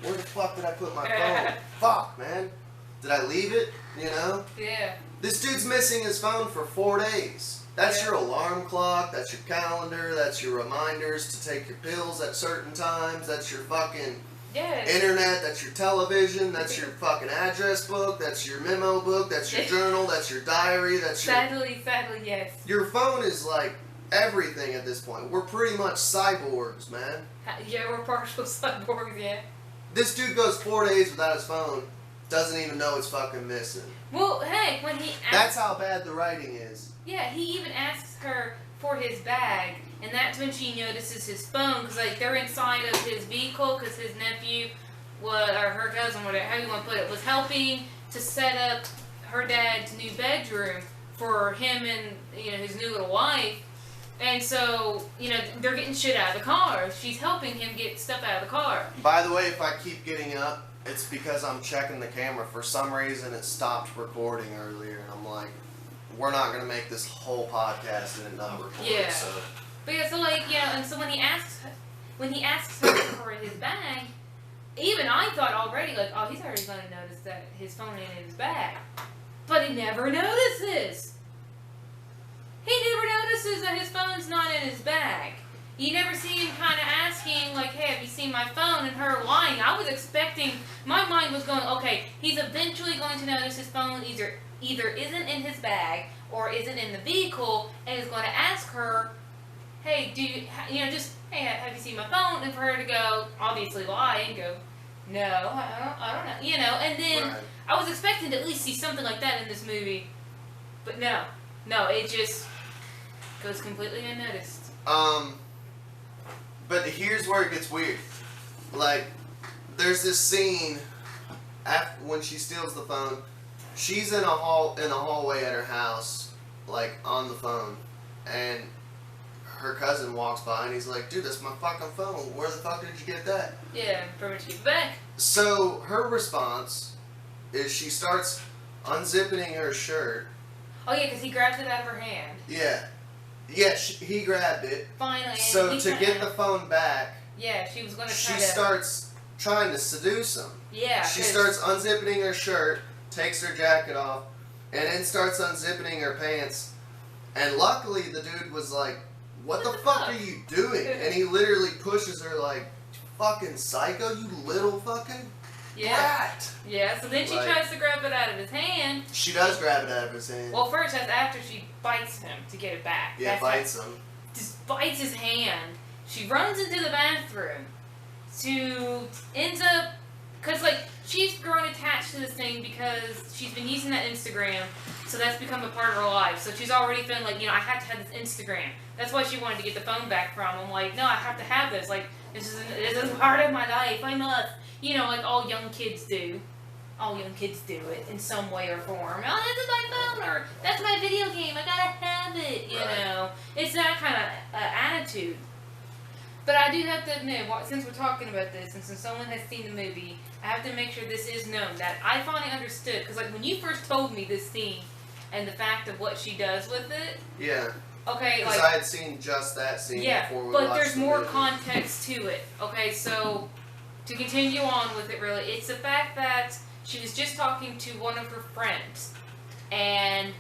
Where the fuck did I put my phone? Fuck, man. Did I leave it? You know? Yeah. This dude's missing his phone for 4 days. That's your alarm clock, that's your calendar, that's your reminders to take your pills at certain times, that's your fucking internet, that's your television, that's your fucking address book, that's your memo book, that's your journal, that's your diary, that's your... Sadly, yes. Your phone is like everything at this point. We're pretty much cyborgs, man. Yeah, we're partial cyborgs, yeah. This dude goes 4 days without his phone, doesn't even know it's fucking missing. Well, hey, when he asks... That's how bad the writing is. Yeah, he even asks her for his bag, and that's when she notices his phone, because, like, they're inside of his vehicle, because his nephew, or her cousin, whatever, how you want to put it, was helping to set up her dad's new bedroom for him and, you know, his new little wife. And so, you know, they're getting shit out of the car. She's helping him get stuff out of the car. By the way, if I keep getting up, it's because I'm checking the camera. For some reason, it stopped recording earlier, and I'm like, we're not going to make this whole podcast in a number for Yeah. it, so... But yeah, so like, you know, and so when he asks her for his bag, even I thought already, like, oh, he's already going to notice that his phone ain't in his bag. But he never notices. He never notices that his phone's not in his bag. You never see him kind of asking, like, hey, have you seen my phone? And her lying. I was expecting, my mind was going, okay, he's eventually going to notice his phone either isn't in his bag or isn't in the vehicle, and is going to ask her, hey, just, hey, have you seen my phone? And for her to go, obviously lie and go, no, I don't know, you know, and then Right. I was expecting to at least see something like that in this movie, but no, it just goes completely unnoticed. But here's where it gets weird. Like, there's this scene after, when she steals the phone. She's in a hallway at her house, like on the phone, and her cousin walks by and he's like, "Dude, that's my fucking phone. Where the fuck did you get that?" Yeah, pretty much keep it back. So her response is she starts unzipping her shirt. Oh yeah, because he grabs it out of her hand. Yeah, he grabbed it. Finally. So to get the phone back, yeah, she was going to she starts trying to seduce him. Yeah. She starts unzipping her shirt, takes her jacket off, and then starts unzipping her pants. And luckily the dude was like, what the fuck are you doing? And he literally pushes her like, fucking psycho, you little fucking brat. Yeah, so then she tries to grab it out of his hand. She does grab it out of his hand. Well, first, that's after she bites him to get it back. Yeah, bites him. Just bites his hand. She runs into the bathroom. Ends up Because, like, she's grown attached to this thing because she's been using that Instagram, so that's become a part of her life. So she's already feeling like, I have to have this Instagram. That's why she wanted to get the phone back from. I'm like, no, I have to have this. Like, this is part of my life. I must. Like all young kids do. All young kids do it in some way or form. Oh, this is my phone, or that's my video game. I gotta have it. You know, it's that kind of attitude. But I do have to admit, since we're talking about this, and since someone has seen the movie, I have to make sure this is known that I finally understood. Because like when you first told me this scene and the fact of what she does with it. Yeah. Okay. Because like, I had seen just that scene before we but watched there's the more movie. context to it. Okay, so to continue on with it, really, it's the fact that she was just talking to one of her friends, and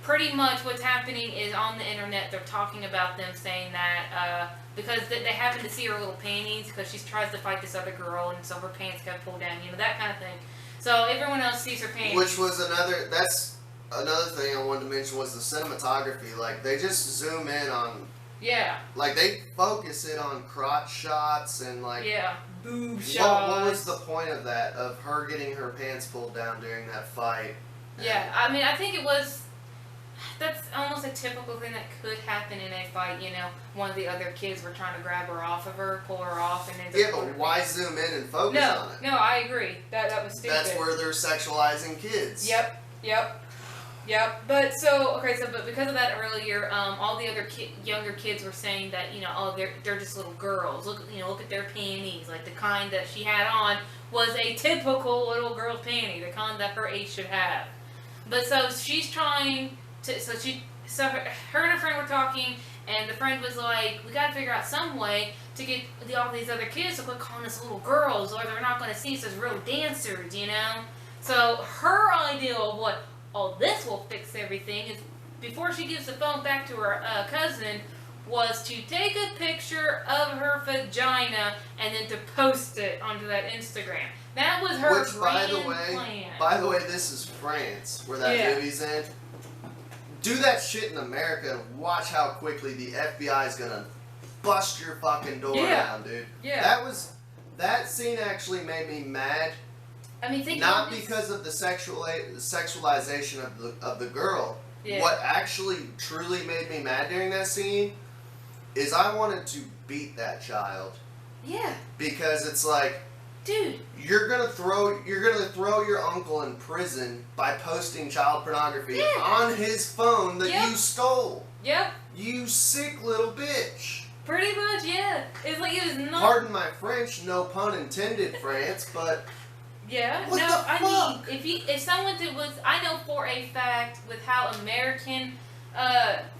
pretty much what's happening is on the internet they're talking about them saying that because they happen to see her little panties because she tries to fight this other girl, and so her pants got pulled down, that kind of thing. So everyone else sees her panties. Which was that's another thing I wanted to mention was the cinematography. Like, they just zoom in on... Yeah. Like, they focus it on crotch shots and, like... Yeah. Boob shots. What was the point of that? Of her getting her pants pulled down during that fight? Yeah, I mean, I think it was... That's almost a typical thing that could happen in a fight, One of the other kids were trying to grab her off of her, pull her off, and then... Yeah, but why zoom in and focus on it? No, I agree. That was stupid. That's where they're sexualizing kids. Yep. But because of that earlier, all the other younger kids were saying that they're just little girls. Look at their panties, like the kind that she had on was a typical little girl's panty, the kind that her age should have. But so she's trying to her and her friend were talking, and the friend was like, we got to figure out some way to get all these other kids to quit calling us little girls, or they're not going to see us as real dancers, So her idea of what this will fix everything is, before she gives the phone back to her cousin, was to take a picture of her vagina and then to post it onto that Instagram. That was her grand plan. By the way, this is France, where that movie's in. Do that shit in America and watch how quickly the FBI is gonna bust your fucking door down, dude. Yeah. That scene actually made me mad. I mean, not because of the sexualization of the girl. Yeah. What actually truly made me mad during that scene is I wanted to beat that child. Yeah. Because it's like, dude, you're gonna throw your uncle in prison by posting child pornography on his phone that you stole. Yep. You sick little bitch. Pretty much, yeah. It's like it was not. Pardon my French, no pun intended, France, but. Yeah. What the fuck? I mean, if someone I know for a fact with how American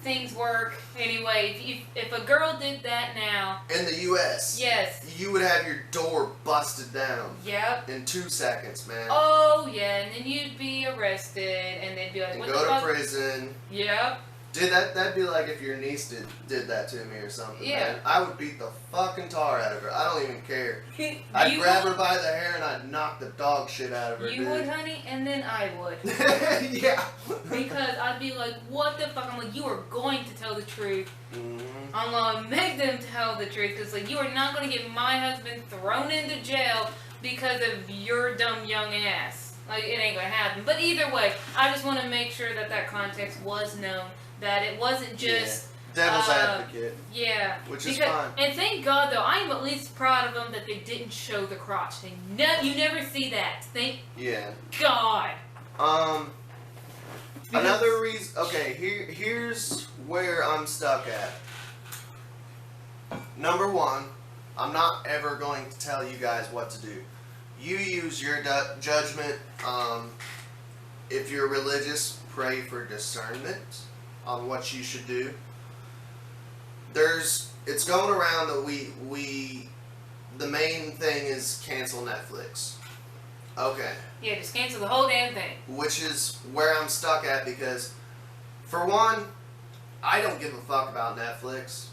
things work. Anyway, if a girl did that now in the U.S., yes, you would have your door busted down. Yep. In 2 seconds, man. Oh yeah, and then you'd be arrested, and they'd be like, "What the fuck?" Go to prison. Yep. Dude, that'd be like if your niece did that to me or something. Yeah. Man. I would beat the fucking tar out of her. I don't even care. I'd grab her by the hair and I'd knock the dog shit out of her. You would, honey, and then I would. Yeah. Because I'd be like, what the fuck? I'm like, you are going to tell the truth. Mm-hmm. I'm gonna make them tell the truth. Because like, you are not gonna get my husband thrown into jail because of your dumb young ass. Like, it ain't gonna happen. But either way, I just want to make sure that context was known. That it wasn't just devil's advocate. Yeah, which is fine. And thank God, though, I am at least proud of them that they didn't show the crotch. You never see that. Thank God. Another reason. Okay, here's where I'm stuck at. Number one, I'm not ever going to tell you guys what to do. You use your judgment. If you're religious, pray for discernment on what you should do. It's going around that the main thing is cancel Netflix. Okay. Yeah, just cancel the whole damn thing. Which is where I'm stuck at because, for one, I don't give a fuck about Netflix.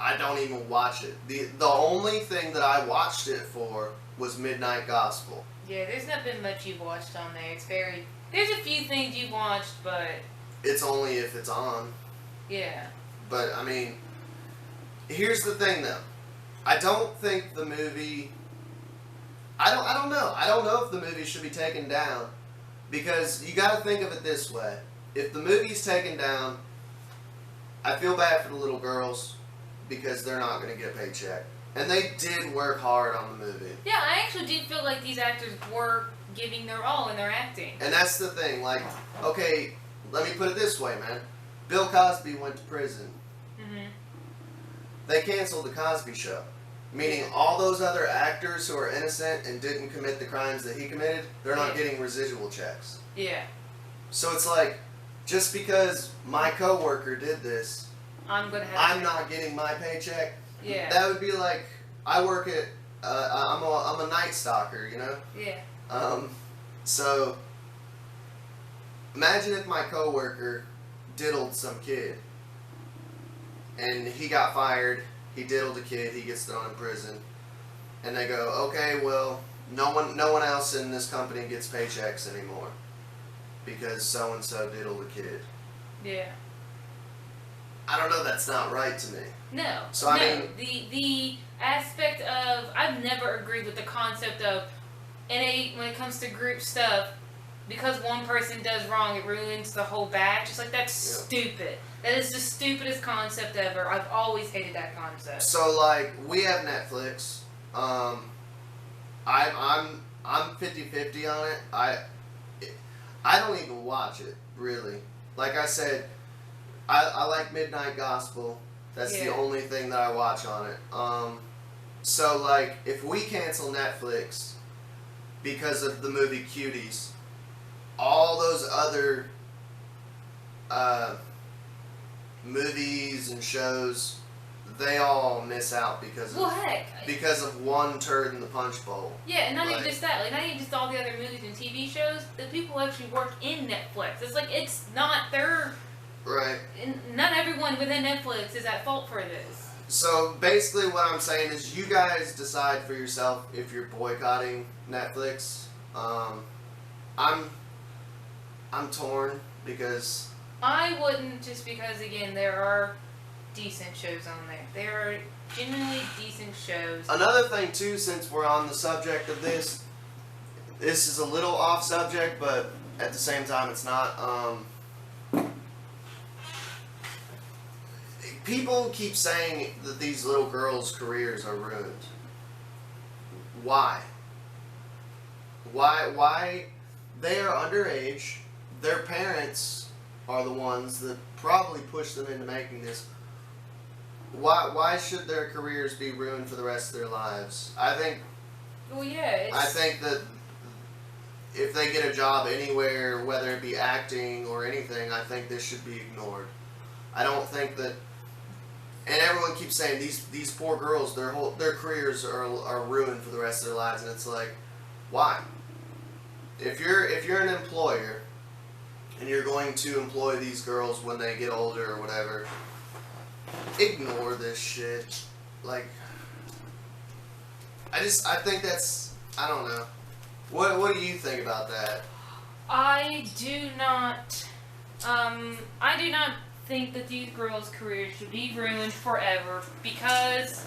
I don't even watch it. The only thing that I watched it for was Midnight Gospel. Yeah, there's not been much you've watched on there. There's a few things you've watched, but... It's only if it's on. Yeah. But, I mean, here's the thing, though. I don't think the movie I don't know. I don't know if the movie should be taken down, because you got to think of it this way: if the movie's taken down, I feel bad for the little girls because they're not going to get a paycheck, and they did work hard on the movie. Yeah, I actually did feel like these actors were giving their all in their acting. And that's the thing. Like, okay, let me put it this way, man. Bill Cosby went to prison. Mm-hmm. They canceled the Cosby Show. Meaning all those other actors who are innocent and didn't commit the crimes that he committed, they're not getting residual checks. Yeah. So it's like, just because my coworker did this, I'm not getting my paycheck. Yeah. That would be like, I work at, I'm a night stalker, you know? Yeah. So, imagine if my coworker diddled some kid, and he got fired. He diddled a kid, he gets thrown in prison, and they go, okay, well, no one else in this company gets paychecks anymore because so and so diddled a kid. Yeah. I don't know. That's not right to me. No. So I mean, the aspect of, I've never agreed with the concept of when it comes to group stuff, because one person does wrong, it ruins the whole batch. It's like, that's stupid. That is the stupidest concept ever. I've always hated that concept. So like, we have Netflix. I'm 50-50 on it. I don't even watch it, really. Like I said, I like Midnight Gospel. That's the only thing that I watch on it. So like, if we cancel Netflix because of the movie Cuties, all those other movies and shows, they all miss out because of one turd in the punch bowl. Yeah, and not even just that. Like, not even just all the other movies and TV shows. The people who actually work in Netflix. It's like, it's not their... Right. Not everyone within Netflix is at fault for this. So basically, what I'm saying is, you guys decide for yourself if you're boycotting Netflix. I'm torn because I wouldn't, just because, again, there are decent shows on there. There are genuinely decent shows. Another thing too, since we're on the subject of this is a little off subject, but at the same time it's not. People keep saying that these little girls' careers are ruined. Why? Why? They are underage. Their parents are the ones that probably pushed them into making this. Why should their careers be ruined for the rest of their lives? I think. Well, yeah. I think that if they get a job anywhere, whether it be acting or anything, I think this should be ignored. I don't think that. And everyone keeps saying these poor girls, their careers are ruined for the rest of their lives, and it's like, why? If you're an employer and you're going to employ these girls when they get older or whatever, ignore this shit. Like, I think that's, I don't know. What do you think about that? I do not think that these girls' careers should be ruined forever, because,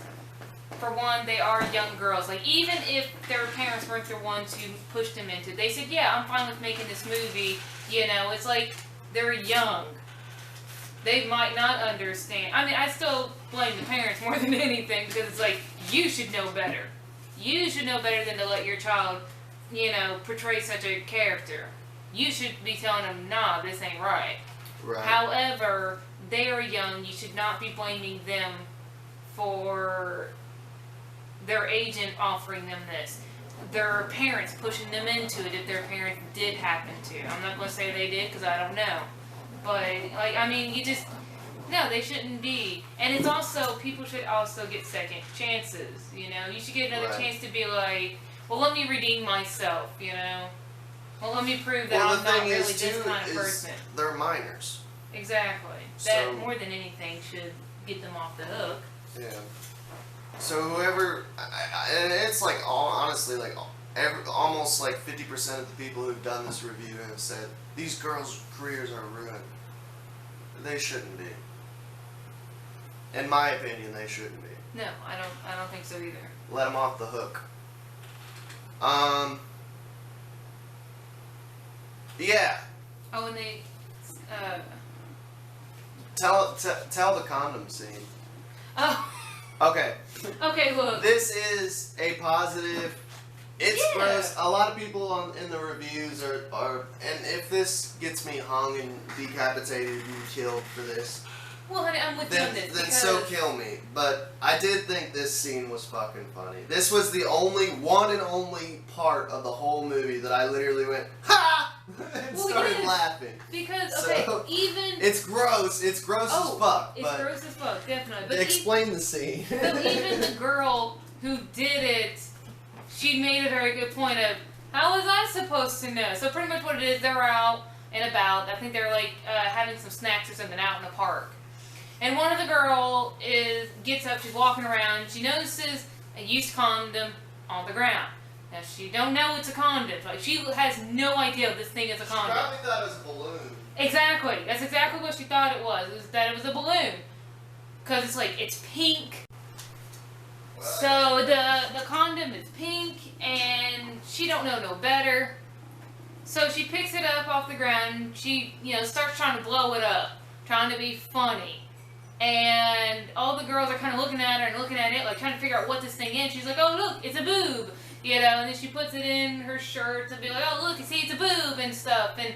for one, they are young girls. Like, even if their parents weren't the ones who pushed them into it, they said, yeah, I'm fine with making this movie, you know, it's like, they're young. They might not understand. I mean, I still blame the parents more than anything, because it's like, you should know better. You should know better than to let your child, you know, portray such a character. You should be telling them, nah, this ain't right. Right. However, they are young. You should not be blaming them for their agent offering them this. Their parents pushing them into it, if their parents did happen to. I'm not going to say they did, because I don't know. But, like, I mean, no, they shouldn't be. And it's also, people should also get second chances, you know? You should get another chance to be like, well, let me redeem myself, you know? Well, let me prove that I'm not really this kind of person. They're minors. Exactly. That, more than anything, should get them off the hook. Yeah. So whoever, and it's like, honestly, like, almost like 50% of the people who've done this review have said, these girls' careers are ruined. They shouldn't be. In my opinion, they shouldn't be. No, I don't think so either. Let them off the hook. Yeah. Oh, and they, Tell the condom scene. oh, Okay. okay, look. This is a positive. It's Yeah. gross. A lot of people in the reviews are, and if this gets me hung and decapitated and killed for this, Well, honey, I'm with you then on this. then because so kill me. But I did think this scene was fucking funny. This was the one and only part of the whole movie that I literally went ha and Well, started yes. laughing. Because, So, okay, even. It's gross. It's gross as fuck. It's But gross as fuck, definitely. But explain the scene. So even the girl who did it, she made a very good point of, how was I supposed to know? So pretty much what it is, they're out and about. I think they're like having some snacks or something out in the park. And one of the girl gets up, she's walking around, she notices a used condom on the ground. Now she don't know it's a condom. Like she has no idea this thing is a condom. She probably thought it was a balloon. Exactly. That's exactly what she thought it was that it was a balloon. Because it's like, it's pink. So the condom is pink, and she don't know no better. So she picks it up off the ground. She, starts trying to blow it up, trying to be funny. And all the girls are kind of looking at her and looking at it, like trying to figure out what this thing is. She's like, oh look, it's a boob, and then she puts it in her shirt to be like, oh look, you see, it's a boob and stuff. And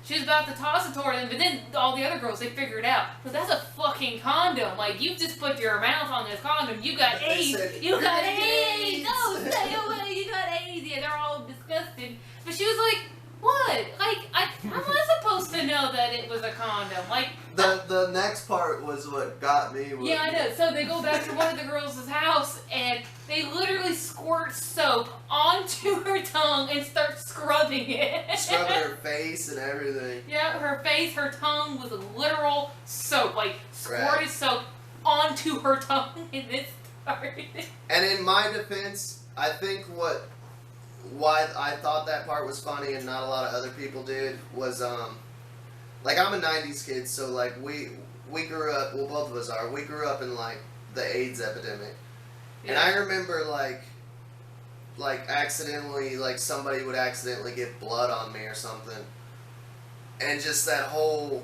she was about to toss it toward them, but then all the other girls, they figured out, but that's a fucking condom. Like, you just put your mouth on this condom. You got AIDS. You got AIDS. No, stay away. You got AIDS. Yeah, they're all disgusted. But she was like, what? Like, how am I supposed to know that it was a condom? Like, the next part was what got me. yeah, I know. So they go back to one of the girls' house, and they literally squirt soap onto her tongue and start scrubbing it. Scrubbing her face and everything. Yeah, her face, her tongue was literal soap. Like, squirted Right. soap onto her tongue, and it started. And in my defense, I think why I thought that part was funny and not a lot of other people did was like I'm a 90s kid, so like we grew up, well both of us are, we grew up in like the AIDS epidemic. Yeah. And I remember like accidentally, like somebody would accidentally get blood on me or something. And just that whole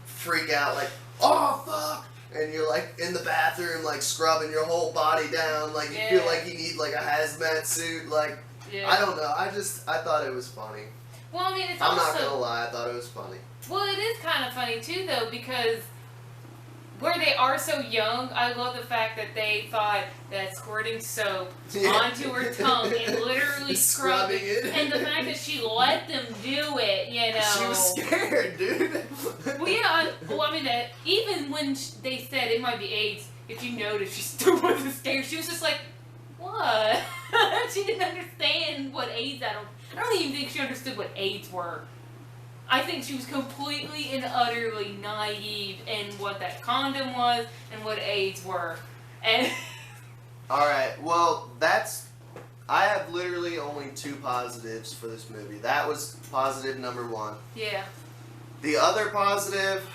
freak out, like, oh fuck! And you're like in the bathroom, like scrubbing your whole body down, like you feel like you need like a hazmat suit, like, Yeah. I don't know, I thought it was funny. Well, I mean, it's I'm also... not gonna lie, I thought it was funny. Well, it is kind of funny, too, though, because where they are so young, I love the fact that they thought that squirting soap onto her tongue and literally scrubbing it. And the fact that she let them do it, She was scared, dude. Well, yeah, I mean, even when they said it might be AIDS, if you notice, she still wasn't scared. She was just like, what? She didn't understand what AIDS, I don't even think she understood what AIDS were. I think she was completely and utterly naive in what that condom was and what AIDS were. And Alright, well, I have literally only 2 positives for this movie. That was positive number 1. yeah. The other positive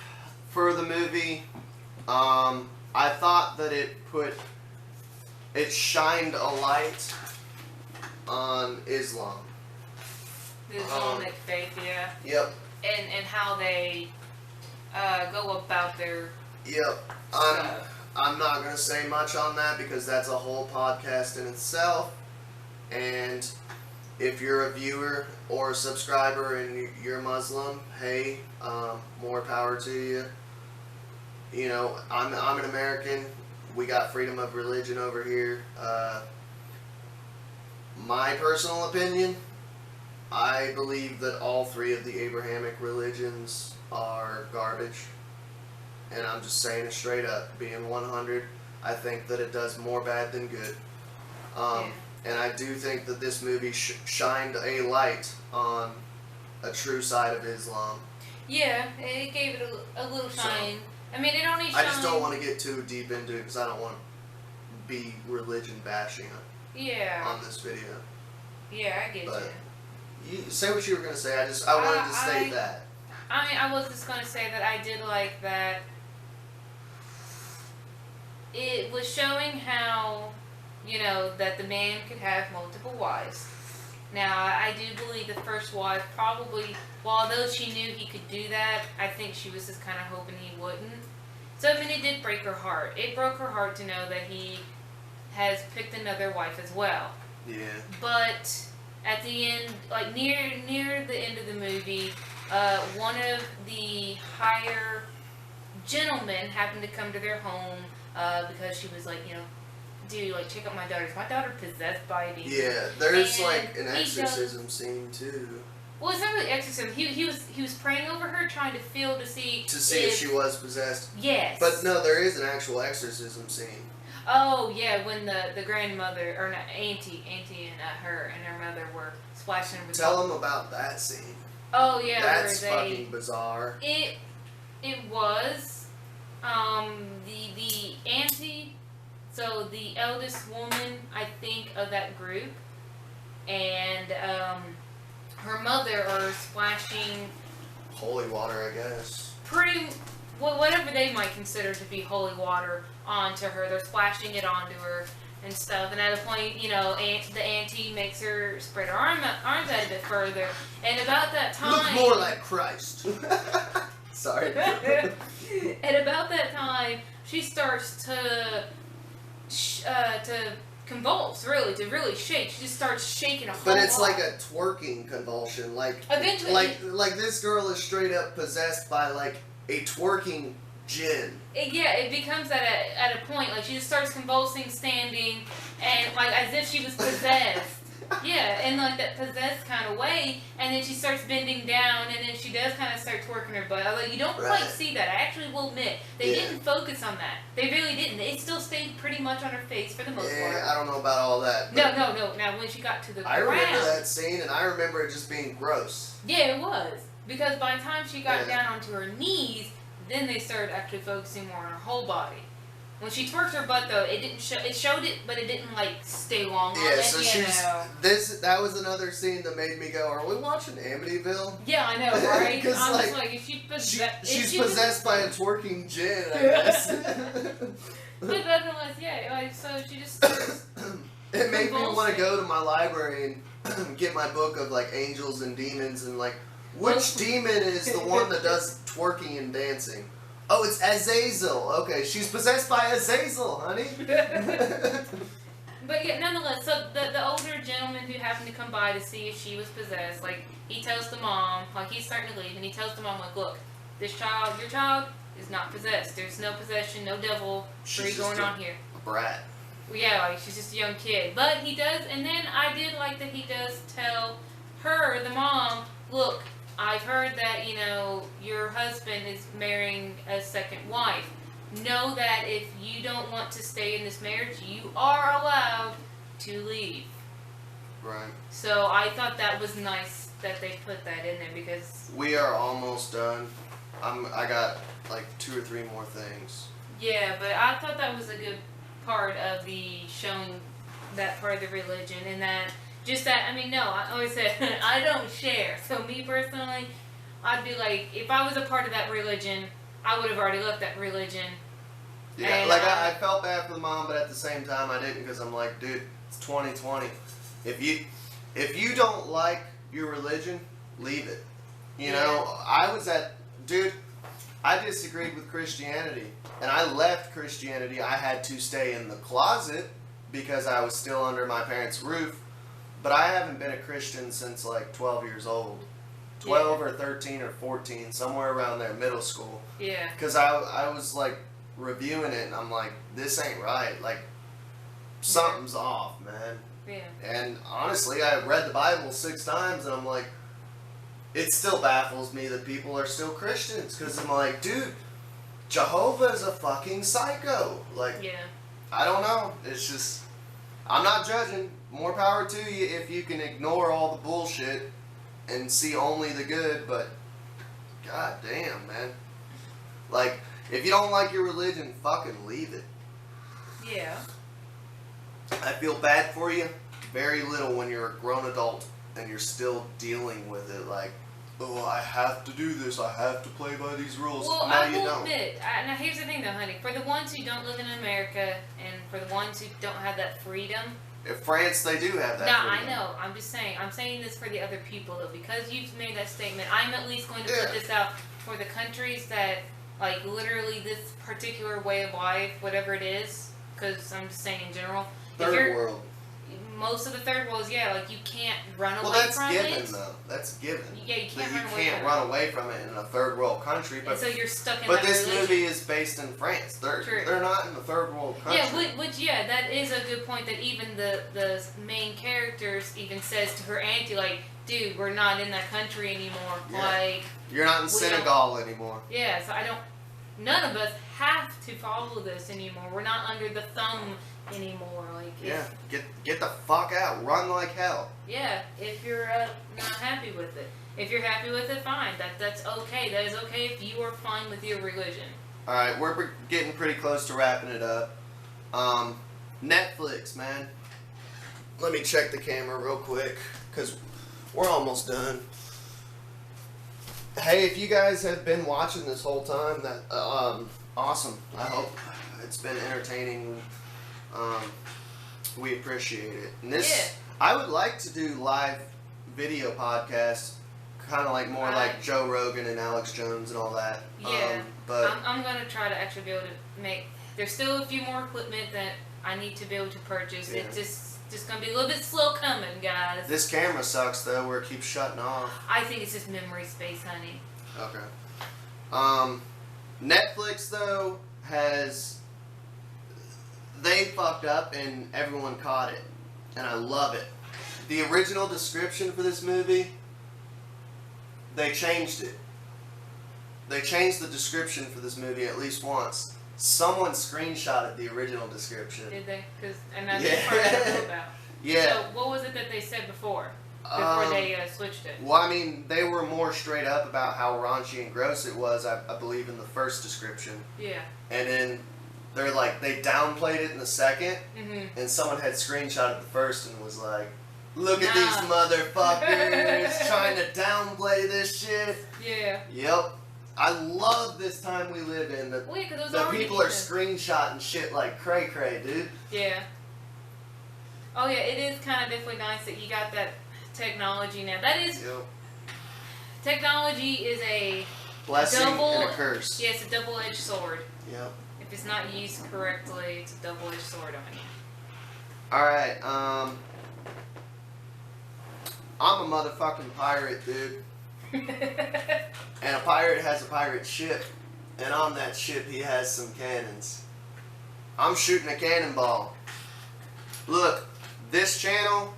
for the movie, I thought that it shined a light on Islam. The Islamic faith, yeah. Yep. And how they go about their Yep. stuff. I'm not going to say much on that because that's a whole podcast in itself. And if you're a viewer or a subscriber and you're Muslim, hey, more power to you. You know, I'm an American. We got freedom of religion over here. My personal opinion, I believe that all 3 of the Abrahamic religions are garbage. And I'm just saying it straight up. Being 100, I think that it does more bad than good. And I do think that this movie shined a light on a true side of Islam. Yeah, it gave it a little shine. I mean, it only shined... I just don't want to get too deep into it because I don't want to be religion bashing on this video. Yeah, I get But you. you say what you were going to say. I wanted to say that. I mean, I was just going to say that I did like that it was showing how, that the man could have multiple wives. Now, I do believe the first wife probably, well, although she knew he could do that, I think she was just kind of hoping he wouldn't. So, I mean, it did break her heart. It broke her heart to know that he has picked another wife as well. Yeah. But at the end, like near the end of the movie, one of the higher gentlemen happened to come to their home because she was like, you know, dude, like, check out my daughter. Is my daughter possessed by a demon? Yeah, there's And like an exorcism scene too. Well, it's not really exorcism. He was praying over her, trying to feel to see if she was possessed. Yes. But no, there is an actual exorcism scene. Oh yeah, when the grandmother or not, auntie and her mother were splashing her with Tell them about that scene. Oh yeah, that's where they, fucking bizarre. It was the auntie, so the eldest woman I think of that group, and her mother are splashing holy water, I guess. Whatever they might consider to be holy water onto her. They're splashing it onto her and stuff. And at a point, you know, the auntie makes her spread her arms out a bit further. And about that time, look more like Christ. Sorry. And about that time, she starts to convulse, to really shake. She just starts shaking a whole lot. But it's like a twerking convulsion. Like eventually, like this girl is straight up possessed by like a twerking djinn. It becomes at a point, like, she just starts convulsing, standing, and like as if she was possessed. Yeah, in like that possessed kind of way, and then she starts bending down, and then she does kind of start twerking her butt. Although you don't quite see that. I actually will admit, they didn't focus on that. They really didn't. It still stayed pretty much on her face for the most part. I don't know about all that. No. Now, when she got to the ground... I remember that scene, and I remember it just being gross. Yeah, it was. Because by the time she got down onto her knees, then they started actually focusing more on her whole body. When she twerked her butt, though, it didn't show. It showed it, but it didn't like stay long. Yeah, so that was another scene that made me go, "Are we watching Amityville?" Yeah, I know, right? I'm like, just like, if she's possessed by a twerking djinn, I guess. But nonetheless, yeah. Like, so she just starts it made me want to go to my library and get my book of like angels and demons and like which demon is the one that does twerking and dancing. Oh, it's Azazel. Okay, she's possessed by Azazel, honey. But yeah, nonetheless, so the older gentleman who happened to come by to see if she was possessed, like, he tells the mom, like, he's starting to leave, and he tells the mom, like, look, your child is not possessed. There's no possession, no devil free going on here. A brat. Yeah, like, she's just a young kid. But he does, and then I did like that he does tell her, the mom, look, I've heard that, you know, your husband is marrying a second wife. Know that if you don't want to stay in this marriage, you are allowed to leave. Right. So I thought that was nice that they put that in there because... We are almost done. I got like 2 or 3 more things. Yeah, but I thought that was a good part of the showing that part of the religion and that... Just that, I mean, no, I always said, I don't share. So me personally, I'd be like, if I was a part of that religion, I would have already left that religion. Yeah, and like I felt bad for the mom, but at the same time I didn't because I'm like, dude, it's 2020. If you don't like your religion, leave it. You know, I disagreed with Christianity. And I left Christianity. I had to stay in the closet because I was still under my parents' roof. But I haven't been a Christian since like 12 years old. 12 or 13 or 14, somewhere around there, middle school. Yeah. Because I was like reviewing it and I'm like, this ain't right. Like, something's off, man. Yeah. And honestly, I read the Bible 6 times and I'm like, it still baffles me that people are still Christians. Because I'm like, dude, Jehovah is a fucking psycho. Like, yeah. I don't know. It's just, I'm not judging. More power to you if you can ignore all the bullshit and see only the good, but god damn, man. Like, if you don't like your religion, fucking leave it. Yeah. I feel bad for you very little when you're a grown adult and you're still dealing with it like, oh, I have to do this, I have to play by these rules. Well, no, I you will don't. admit, now here's the thing though, honey. For the ones who don't live in America and for the ones who don't have that freedom, If France, they do have that. No, freedom. I know. I'm just saying. I'm saying this for the other people though, because you've made that statement. I'm at least going to put this out for the countries that, like, literally this particular way of life, whatever it is. Because I'm just saying in general. Third world. Most of the third world is, like, you can't run away from it. Well, that's given, though. That's given. Yeah, you can't that run away from it. You can't run away from it in a third world country. But and so you're stuck in But that this religion. movie is based in France. They're not in the third world country. Yeah, which that is a good point that even the main characters even says to her auntie, like, dude, we're not in that country anymore. Yeah. Like, you're not in Senegal anymore. Yeah, so none of us have to follow this anymore. We're not under the thumb anymore. Like, get the fuck out. Run like hell. Yeah, if you're not happy with it. If you're happy with it, fine. That's okay. That is okay if you are fine with your religion. All right, we're getting pretty close to wrapping it up. Netflix, man. Let me check the camera real quick because we're almost done. Hey, if you guys have been watching this whole time, that awesome. I hope it's been entertaining. We appreciate it. And this, I would like to do live video podcasts, kind of like more like Joe Rogan and Alex Jones and all that. Yeah, but I'm gonna try to actually be able to make. There's still a few more equipment that I need to be able to purchase. Yeah. It's just gonna be a little bit slow coming, guys. This camera sucks though, where it keeps shutting off. I think it's just memory space, honey. Okay. Netflix though they fucked up and everyone caught it, and I love it. The original description for this movie, they changed it. They changed the description for this movie at least once. Someone screenshotted the original description. Did they? And that's the part I don't know about. Yeah. So what was it that they said before? Before they switched it? Well, I mean, they were more straight up about how raunchy and gross it was, I believe, in the first description. Yeah. And then they're like, they downplayed it in the second, and someone had screenshotted the first and was like, look at these motherfuckers trying to downplay this shit. Yeah. Yep. I love this time we live in. The people are screenshotting shit like cray-cray, dude. Yeah. Oh, yeah, it is kind of definitely nice that you got that technology now. That is... Yep. Technology is a blessing and a curse. Yeah, it's a double-edged sword. Yep. If it's not used correctly, it's a double-edged sword on you. Alright, I'm a motherfucking pirate, dude. And a pirate has a pirate ship. And on that ship, he has some cannons. I'm shooting a cannonball. Look, this channel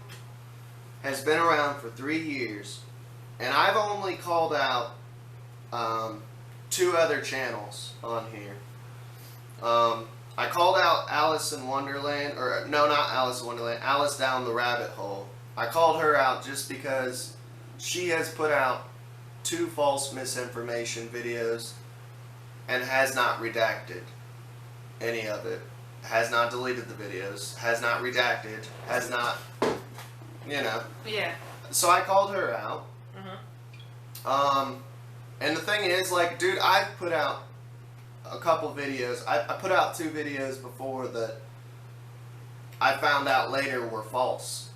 has been around for 3 years. And I've only called out 2 other channels on here. I called out Alice in Wonderland, or no, not Alice in Wonderland, Alice Down the Rabbit Hole. I called her out just because she has put out 2 false misinformation videos and has not redacted any of it. Has not deleted the videos, has not redacted, has not, you know. Yeah. So I called her out. And the thing is, like, dude, I've put out a couple videos. I put out 2 videos before that I found out later were false.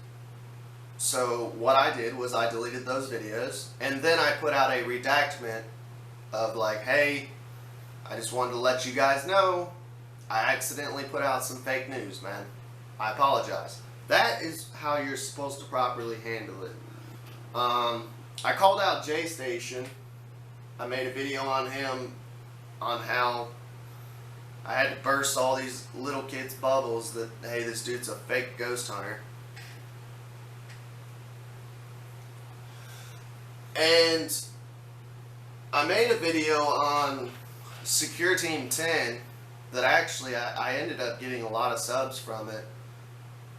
So what I did was I deleted those videos, and then I put out a redactment of like, hey, I just wanted to let you guys know I accidentally put out some fake news, man. I apologize. That is how you're supposed to properly handle it. I called out J Station. I made a video on him on how I had to burst all these little kids' bubbles that, hey, this dude's a fake ghost hunter. And I made a video on Secure Team 10 that actually I ended up getting a lot of subs from it.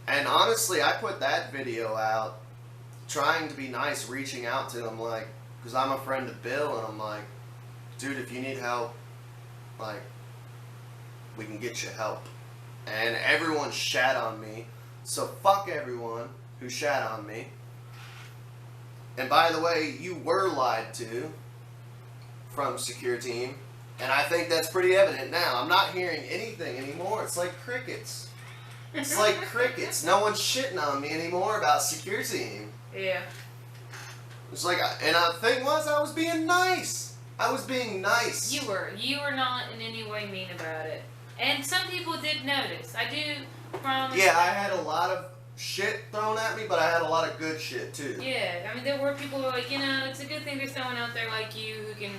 And honestly, I put that video out trying to be nice, reaching out to him, like, because I'm a friend of Bill, and I'm like, dude, if you need help, like, we can get you help. And everyone shat on me, so fuck everyone who shat on me. And by the way, you were lied to from Secure Team, and I think that's pretty evident now. I'm not hearing anything anymore. It's like crickets. It's like crickets. No one's shitting on me anymore about Secure Team. Yeah. It's like, and the thing was, I was being nice. I was being nice. You were. You were not in any way mean about it. And some people did notice. I do promise. Yeah, I had a lot of shit thrown at me, but I had a lot of good shit too. Yeah, I mean, there were people who were like, you know, it's a good thing there's someone out there like you who can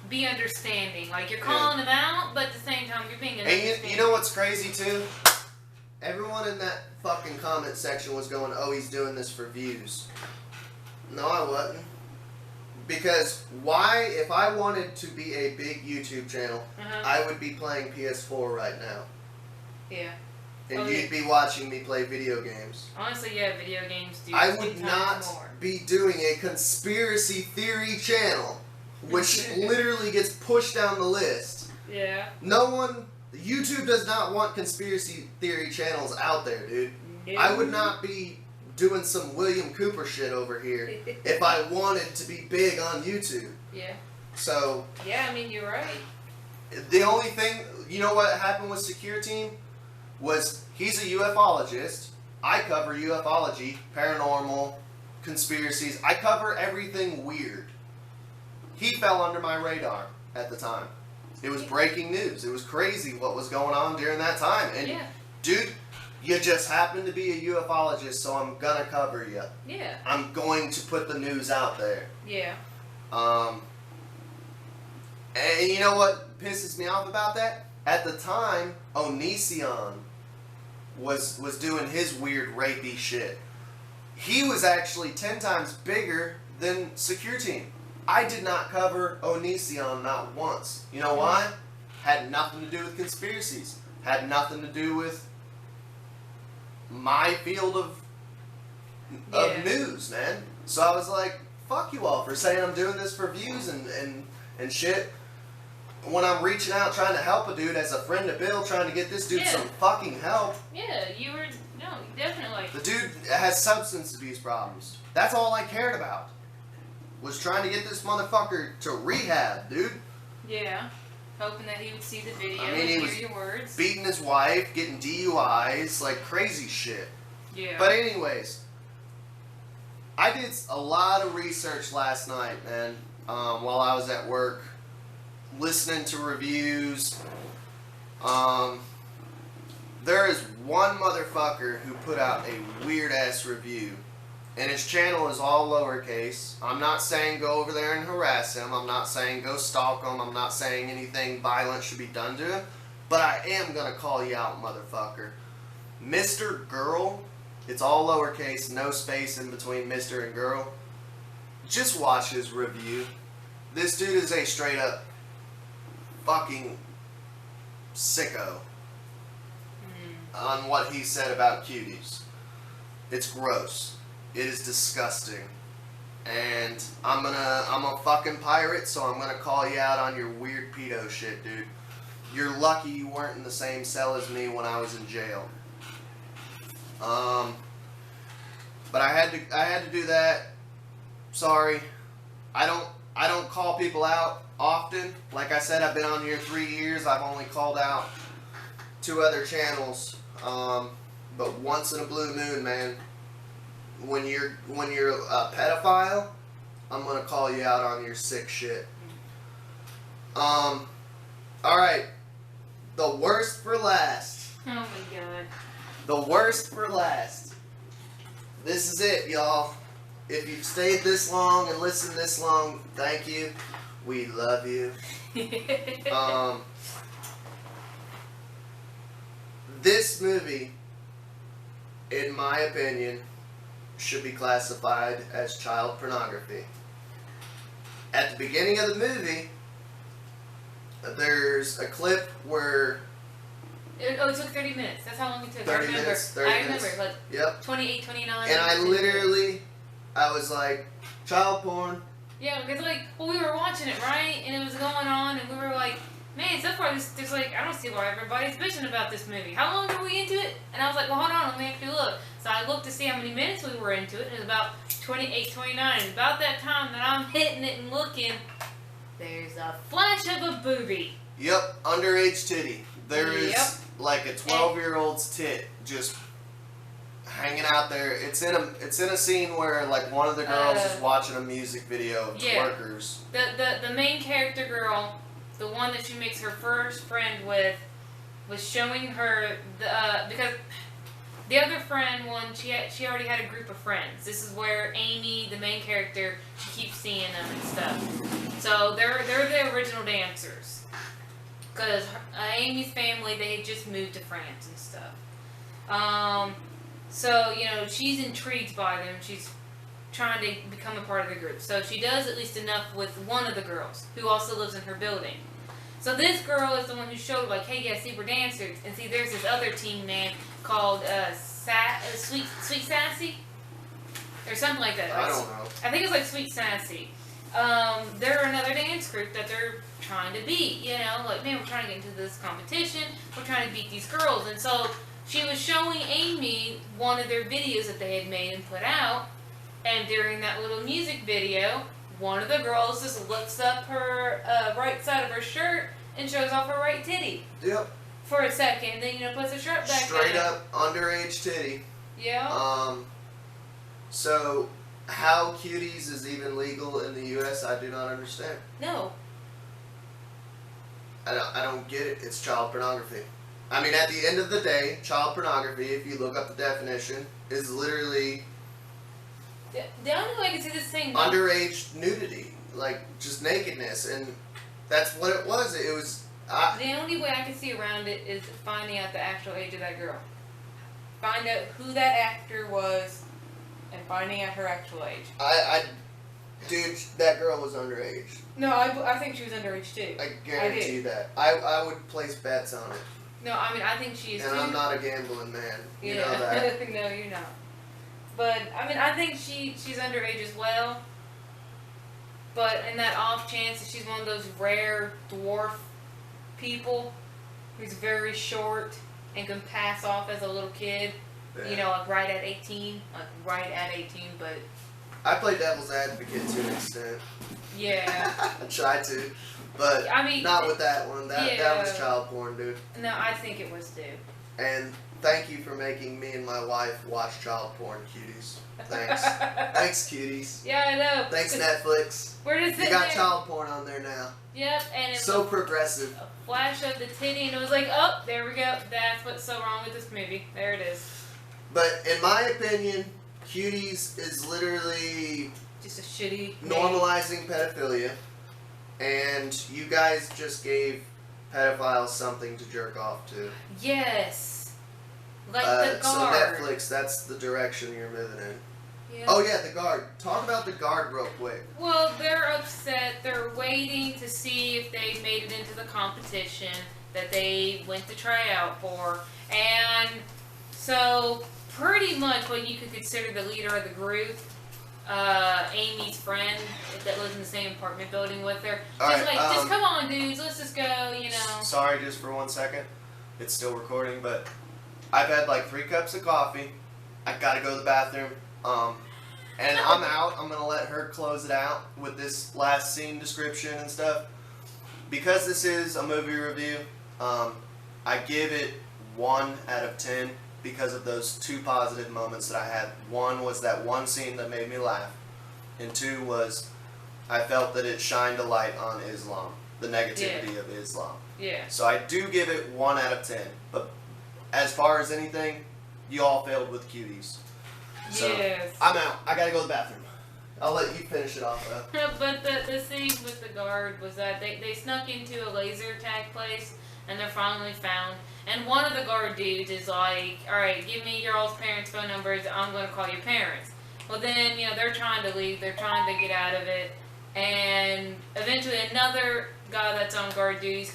be understanding. Like, you're calling them out, but at the same time, you're being understanding. And you know what's crazy too? Everyone in that fucking comment section was going, oh, he's doing this for views. No, I wasn't. Because why, if I wanted to be a big YouTube channel, I would be playing PS4 right now. Yeah. And you'd be watching me play video games. Honestly, yeah, video games do. I would not be doing a conspiracy theory channel, which literally gets pushed down the list. Yeah. No one, YouTube does not want conspiracy theory channels out there, dude. No. I would not be doing some William Cooper shit over here if I wanted to be big on YouTube. Yeah. So. Yeah, I mean, you're right. The only thing, you know what happened with Secure Team? Was he's a ufologist. I cover ufology, paranormal, conspiracies. I cover everything weird. He fell under my radar at the time. It was breaking news. It was crazy what was going on during that time. And dude, you just happen to be a ufologist, so I'm gonna cover you. Yeah. I'm going to put the news out there. Yeah. And you know what pisses me off about that? At the time, Onision was doing his weird rapey shit. He was actually 10 times bigger than Secure Team. I did not cover Onision not once. You know why? Had nothing to do with conspiracies. Had nothing to do with my field of news, man. So I was like, fuck you all for saying I'm doing this for views and shit. When I'm reaching out trying to help a dude as a friend of Bill, trying to get this dude some fucking help. Yeah, you were, no, definitely. The dude has substance abuse problems. That's all I cared about. Was trying to get this motherfucker to rehab, dude. Yeah. Hoping that he would see the video I mean, and he hear was your words. beating his wife, getting DUIs, like crazy shit. Yeah. But anyways, I did a lot of research last night, man, while I was at work. Listening to reviews. There is one motherfucker who put out a weird ass review, and his channel is all lowercase. I'm not saying go over there and harass him. I'm not saying go stalk him. I'm not saying anything violent should be done to him. But I am gonna call you out, motherfucker. Mr. Girl, it's all lowercase, no space in between Mr. and Girl. Just watch his review. This dude is a straight up fucking sicko on what he said about Cuties. It's gross. It is disgusting. And I'm a fucking pirate, so I'm gonna call you out on your weird pedo shit, dude. You're lucky you weren't in the same cell as me when I was in jail. But I had to do that. Sorry. I don't call people out often. Like I said, I've been on here 3 years. I've only called out 2 other channels. But once in a blue moon, man, when you're a pedophile, I'm gonna call you out on your sick shit. Alright. The worst for last. Oh my god. The worst for last. This is it, y'all. If you've stayed this long and listened this long, thank you. We love you. This movie, in my opinion, should be classified as child pornography. At the beginning of the movie, there's a clip where... It took 30 minutes. That's how long it took. 30 minutes. 30 I minutes. remember, like, yep. 28, 29. And I was like, child porn. Yeah, because, like, well, we were watching it, right? And it was going on, and we were like, man, so far, there's like, I don't see why everybody's bitching about this movie. How long are we into it? And I was like, well, hold on, let me actually look. So I looked to see how many minutes we were into it, and it was about 28, 29. And about that time that I'm hitting it and looking, there's a flash of a boobie. Yep, underage titty. There is, like a 12-year-old's tit just hanging out there. It's in a scene where like one of the girls is watching a music video of twerkers. The main character girl, the one that she makes her first friend with, was showing her because the other friend she already had a group of friends. This is where Amy, the main character, she keeps seeing them and stuff. So they're the original dancers. Because Amy's family, they had just moved to France and stuff. So, you know, she's intrigued by them. She's trying to become a part of the group. So she does at least enough with one of the girls, who also lives in her building. So this girl is the one who showed, like, hey, yeah, see, we're dancers. And see, there's this other teen man called Sweet Sassy? Or something like that. I don't know. I think it's like Sweet Sassy. They're another dance group that they're trying to beat, you know, like, man, we're trying to get into this competition, we're trying to beat these girls. And so she was showing Amy one of their videos that they had made and put out, and during that little music video, one of the girls just lifts up her right side of her shirt and shows off her right titty. Yep. For a second, then, you know, puts her shirt back Straight down. up underage titty. Yeah. So how Cuties is even legal in the U.S., I do not understand. No. I don't get it. It's child pornography. I mean, at the end of the day, child pornography, if you look up the definition, is literally The only way I can see this thing... underage nudity. Like, just nakedness. And that's what it was. It was... The only way I can see around it is finding out the actual age of that girl. Find out who that actor was and finding out her actual age. Dude, that girl was underage. No, I think she was underage too. I guarantee you that. I would place bets on it. No, I mean, I think she is and too. I'm not a gambling man. You yeah. know that. No, you're not. But, I mean, I think she's underage as well. But in that off chance that she's one of those rare dwarf people who's very short and can pass off as a little kid, Yeah. you know, like right at 18, but... I play devil's advocate to an extent. Yeah. I tried to, but I mean, not with that one. That yeah. was child porn, dude. No, I think it was too. And thank you for making me and my wife watch child porn, Cuties. Thanks. Thanks, Cuties. Yeah, I know. Thanks, Netflix. We're just You sitting got there. child porn on there now. Yep, and it So was progressive. a flash of the titty, and it was like, oh, there we go. That's what's so wrong with this movie. There it is. But in my opinion, Cuties is literally Just a shitty normalizing pedophilia, and you guys just gave pedophiles something to jerk off to. Yes. Like the So guard. Netflix, that's the direction you're moving in. Yeah. Oh yeah, the guard. Talk about the guard real quick. Well, they're upset. They're waiting to see if they made it into the competition that they went to try out for. And so, pretty much what you could consider the leader of the group, Amy's friend that lives in the same apartment building with her. Alright, Just come on, dudes, let's just go, you know. Sorry, just for 1 second. It's still recording, but I've had like 3 cups of coffee. I gotta go to the bathroom. And I'm out. I'm gonna let her close it out with this last scene description and stuff. Because this is a movie review, I give it 1 out of 10 because of those 2 positive moments that I had. 1 was that one scene that made me laugh, and 2 was I felt that it shined a light on Islam, the negativity of Islam. Yeah. So I do give it 1 out of 10. But as far as anything, you all failed with Cuties. So Yes. I'm out. I gotta go to the bathroom. I'll let you finish it off though. But the scene with the guard was that they snuck into a laser tag place and they're finally found. And one of the guard dudes is like, alright, give me your all's parents' phone numbers, I'm going to call your parents. Well then, you know, they're trying to leave, they're trying to get out of it. And eventually another guy that's on guard duty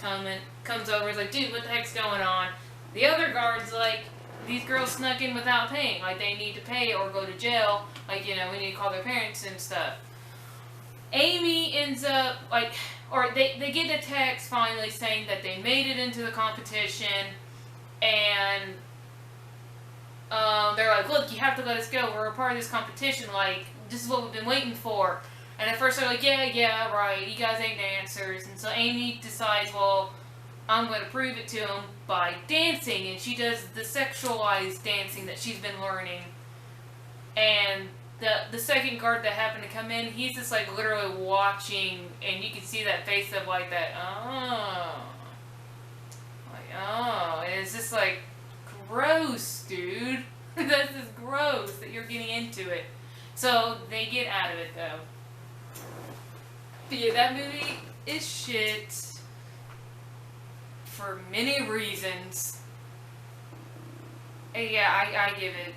comes over, is like, dude, what the heck's going on? The other guard's like, these girls snuck in without paying. Like, they need to pay or go to jail. Like, you know, we need to call their parents and stuff. Amy ends up, like, or they get a text finally saying that they made it into the competition. And they're like, look, you have to let us go. We're a part of this competition. Like, this is what we've been waiting for. And at first they're like, yeah, right. You guys ain't dancers. And so Amy decides, well, I'm going to prove it to him by dancing. And she does the sexualized dancing that she's been learning. And the second guard that happened to come in, he's just like literally watching, and you can see that face of like that, and it's just like, gross, dude. This is gross that you're getting into it. So they get out of it though. But yeah, that movie is shit for many reasons. And yeah, I give it,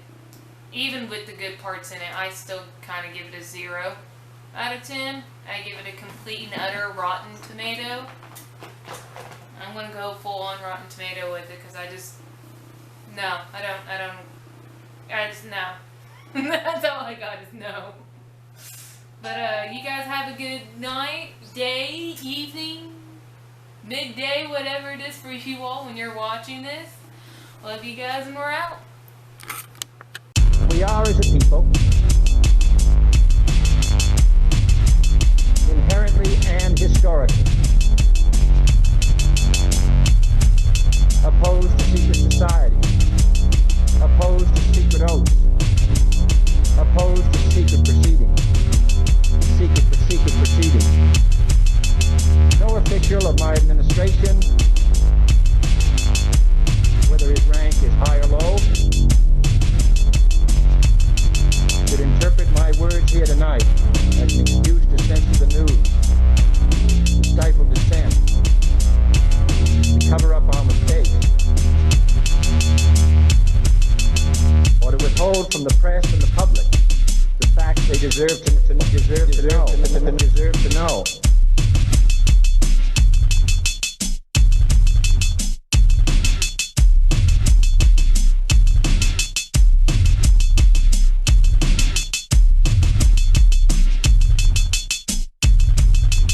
even with the good parts in it, I still kind of give it a 0 out of 10. I give it a complete and utter Rotten Tomato. I'm gonna go full on Rotten Tomato with it because I just, no, I just, no. That's all I got is no. But you guys have a good night, day, evening, midday, whatever it is for you all when you're watching this. Love you guys and we're out. We are as a people inherently and historically opposed to secret society, opposed to secret oaths, opposed to secret proceedings, secret proceedings. No official of my administration, whether his rank is high or low, should interpret my words here tonight as an excuse to censor the news, to stifle dissent, to cover up our mistakes, or to withhold from the press and the public the facts they deserve to know.